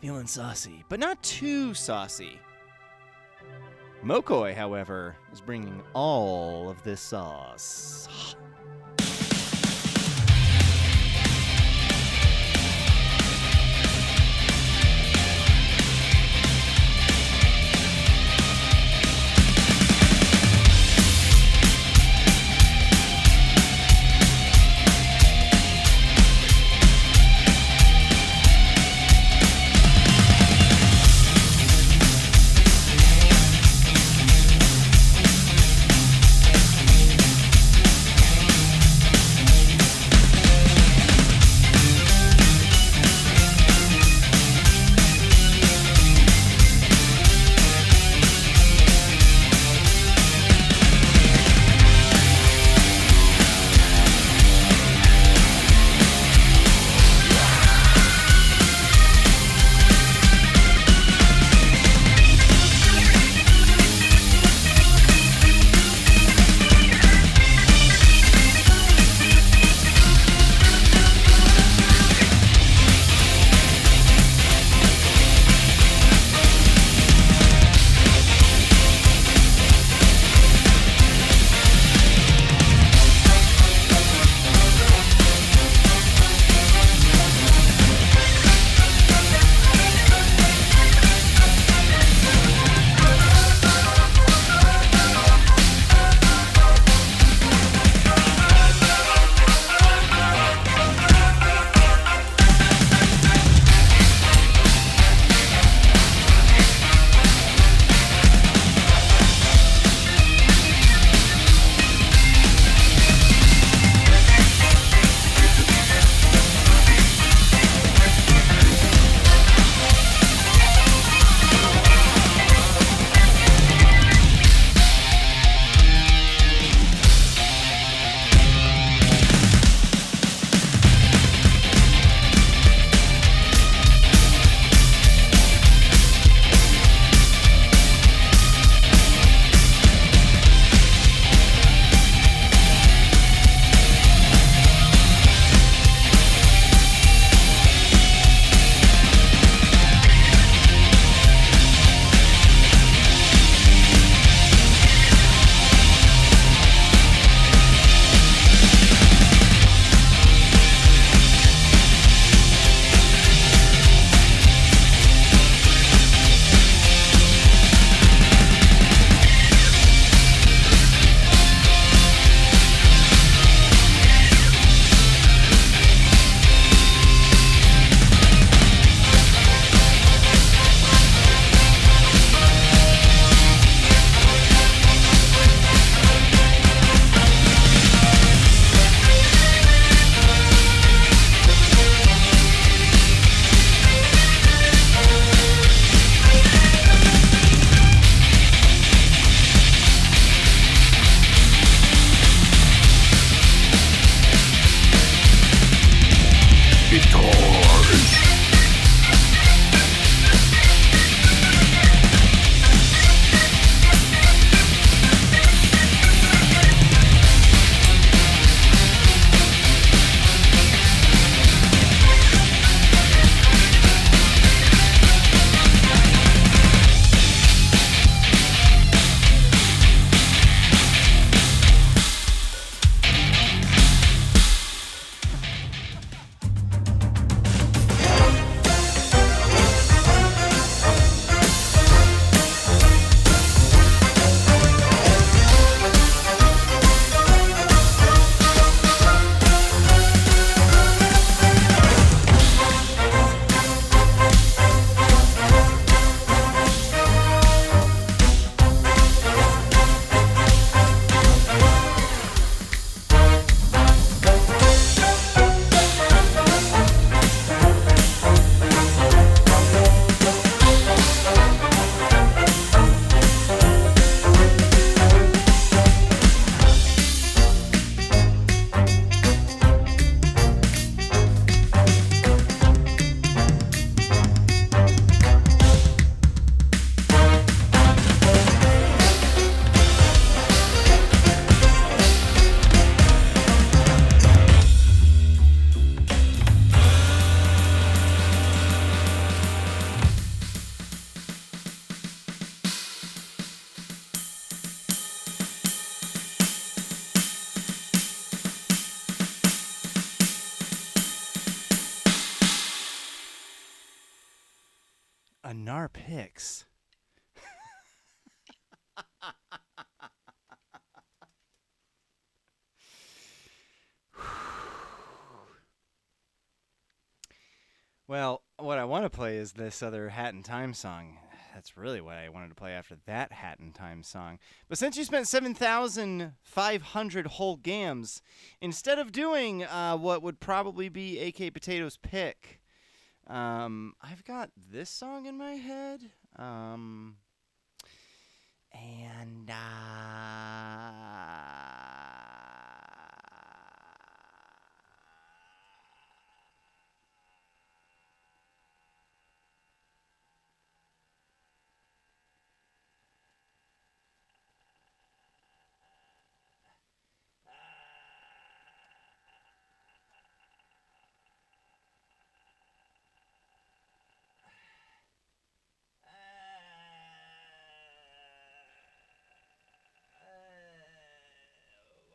Feeling saucy, but not too saucy. Mokoi, however, is bringing all of this sauce. Gnarchives. Well, what I want to play is this other Hat in Time song. That's really what I wanted to play after that Hat in Time song. But since you spent 7,500 whole gams, instead of doing what would probably be AK Potato's pick, I've got this song in my head.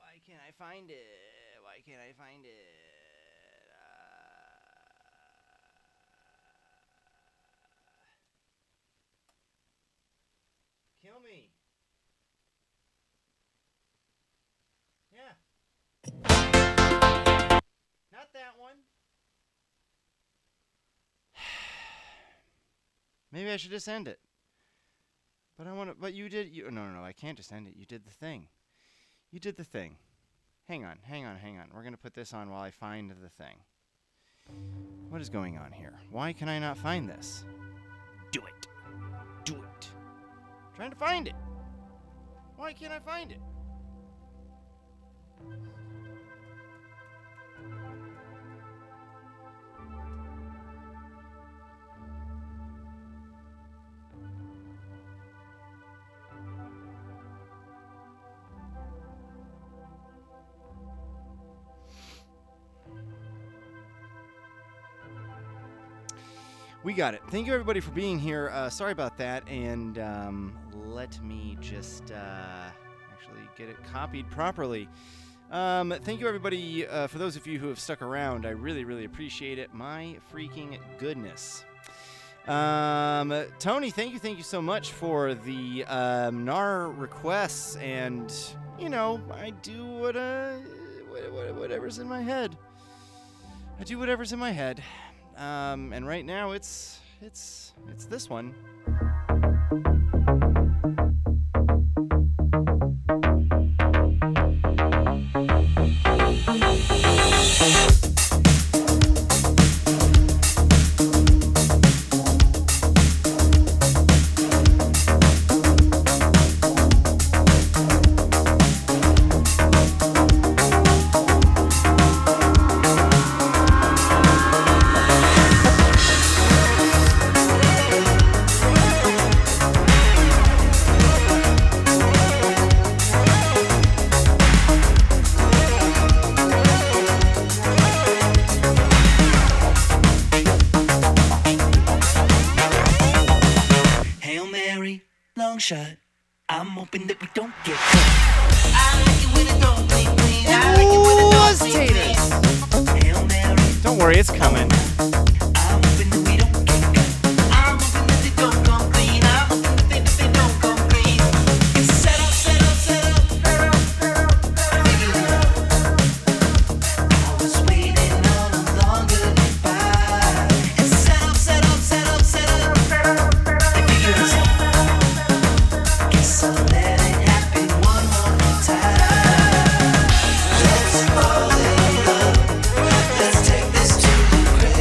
Why can't I find it? Why can't I find it? Kill me. Yeah. Not that one. Maybe I should just end it. But I want to. But you did. No. I can't just end it. You did the thing. You did the thing. Hang on. We're going to put this on while I find the thing. What is going on here? Why can I not find this? Do it. Do it. I'm trying to find it. Why can't I find it? We got it. Thank you, everybody, for being here. Sorry about that, and let me just actually get it copied properly. Thank you, everybody, for those of you who have stuck around. I really, really appreciate it. My freaking goodness. Tony, thank you so much for the NAR requests, and, you know, I do whatever's in my head. I do whatever's in my head. And right now it's this one.
Shot. I'm hoping that we don't get caught. I like it when it don't clean clean. I like it when it don't clean clean. Hail Mary.
Don't worry, it's coming.
I'm hoping that we don't get caught. I'm hoping that they don't come clean. I'm hoping that they don't come clean. It's set up. I was waiting on a longer goodbye. It's set up. They figured us out. So let it happen one more time. Let's fall in love. Let's take this to the grave.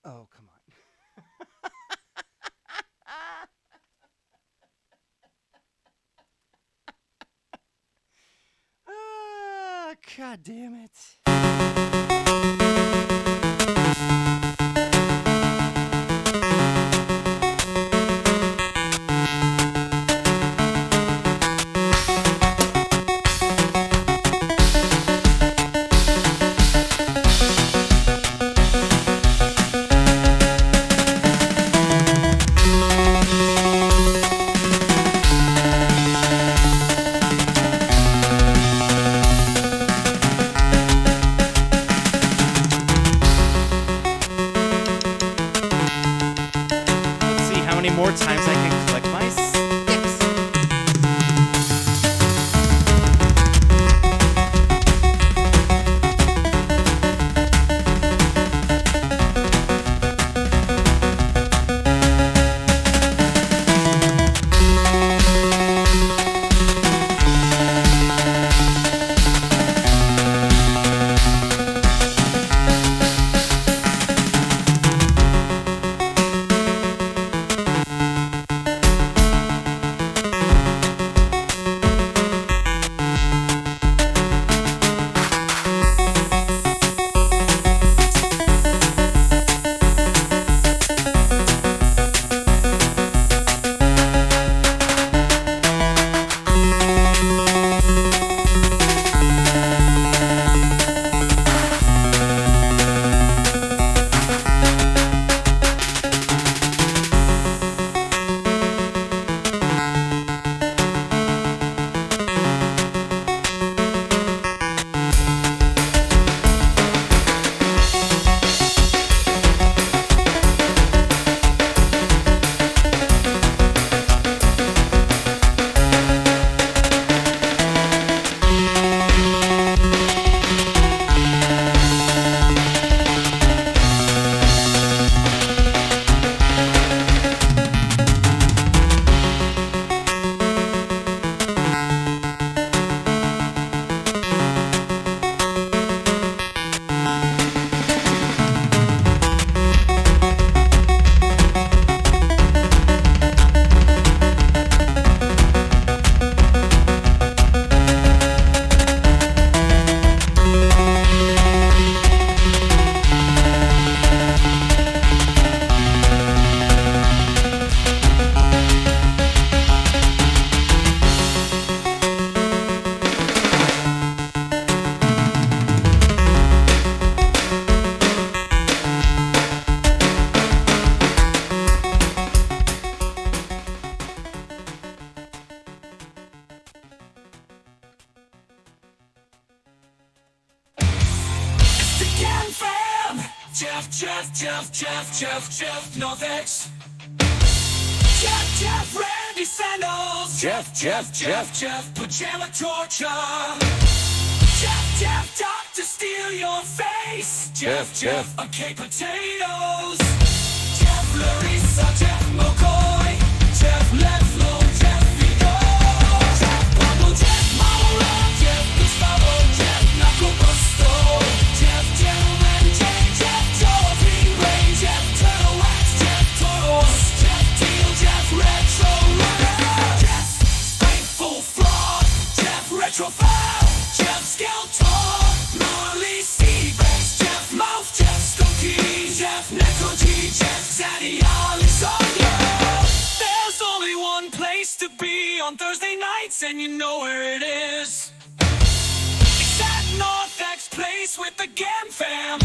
Oh, come on. God damn it. More times I can collect my sticks.
Jeff, Norvex. Jeff, Randy Sandals. Jeff, Pajama Torture. Jeff, Doctor Steal Your Face. Jeff, okay, Potatoes. Jeff, Larissa, Jeff, McCoy. Jeff, Leflo, Jeff, Vigo. Jeff, Pablo, Jeff, Maura. Jeff, Gustavo, Jeff, Knuckle Busto. Jeff, Gentleman, Jeff, Jordan, Ray, Jeff, Turtle Wax, Jeff, Toros. Jeff, Deal, Jeff, Retro Runner. Jeff, Spiteful Fraud. Jeff, Retro Foul. Jeff, Skeletor. Marley, Seabass. Jeff, Mouth, Jeff, Skunky. Jeff, Neko G. Jeff, Zaddy, Alexander. There's only one place to be on Thursday nights, and you know where it is. It's at North X Place with the Gam Fam.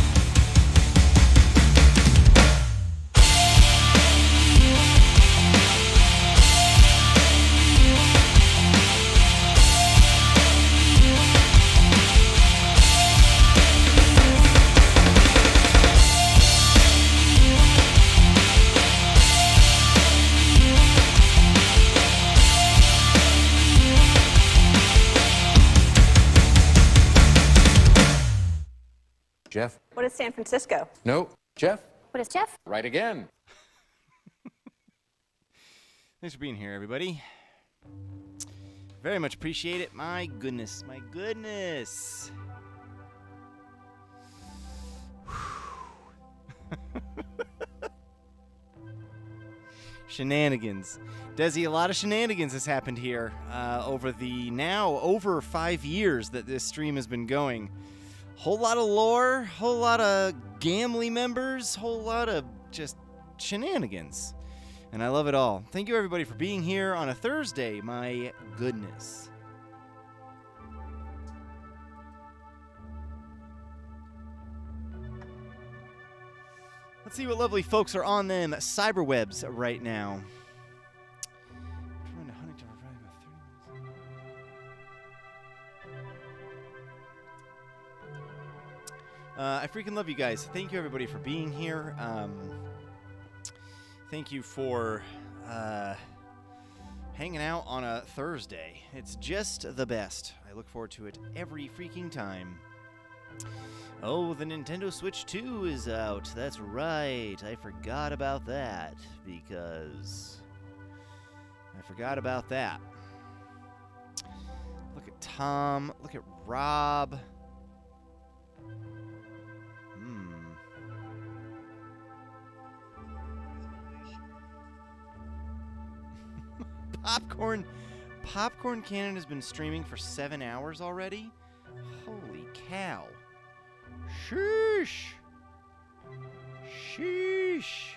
Jeff?
What is San Francisco?
No. Jeff?
What is Jeff?
Right again.
Thanks for being here, everybody. Very much appreciate it. My goodness, my goodness. Shenanigans. Desi, a lot of shenanigans has happened here over the now over 5 years that this stream has been going. Whole lot of lore, whole lot of Gamely members, whole lot of just shenanigans. And I love it all. Thank you everybody for being here on a Thursday. My goodness. Let's see what lovely folks are on them cyberwebs right now. I freaking love you guys. Thank you everybody for being here. Thank you for hanging out on a Thursday. It's just the best. I look forward to it every freaking time. Oh, the Nintendo Switch 2 is out. That's right. I forgot about that because I forgot about that. Look at Tom. Look at Rob. Popcorn Cannon has been streaming for 7 hours already? Holy cow. Sheesh. Sheesh.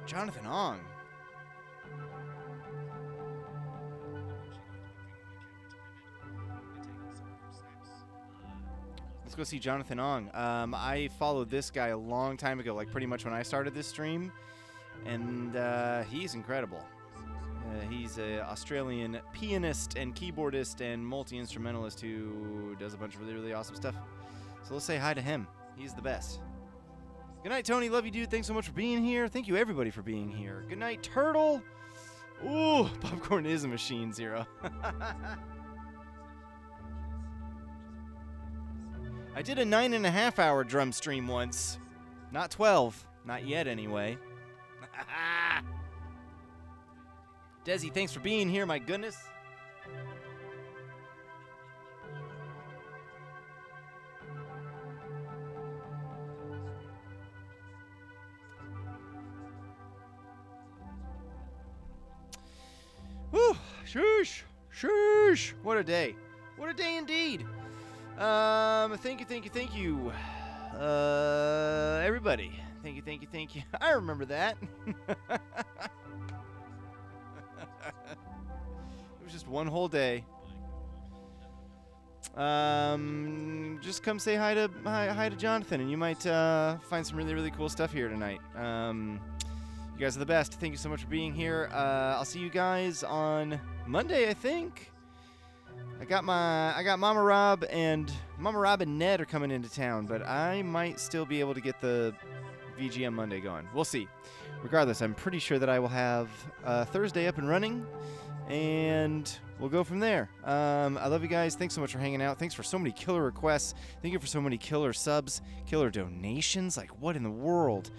Jonathan Ong. Let's go see Jonathan Ong. I followed this guy a long time ago, like pretty much when I started this stream. And he's incredible. He's an Australian pianist and keyboardist and multi-instrumentalist who does a bunch of really, really awesome stuff. So let's say hi to him. He's the best. Good night, Tony. Love you, dude. Thanks so much for being here. Thank you, everybody, for being here. Good night, Turtle. Ooh, popcorn is a machine, Zero. I did a 9.5-hour drum stream once. Not 12. Not yet, anyway. Desi, thanks for being here, my goodness. Whew, sheesh, sheesh. What a day. What a day indeed. Thank you. Everybody. Thank you. I remember that. It was just one whole day. Just come say hi to Jonathan, and you might find some really, really cool stuff here tonight. You guys are the best. Thank you so much for being here. I'll see you guys on Monday, I think. I got Mama Rob and Ned are coming into town, but I might still be able to get the VGM Monday going. We'll see. Regardless, I'm pretty sure that I will have Thursday up and running, and we'll go from there. I love you guys. Thanks so much for hanging out. Thanks for so many killer requests. Thank you for so many killer subs, killer donations. Like, what in the world?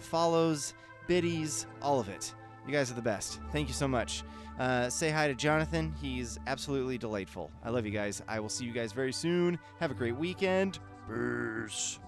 Follows, biddies, all of it. You guys are the best. Thank you so much. Say hi to Jonathan. He's absolutely delightful. I love you guys. I will see you guys very soon. Have a great weekend. Peace.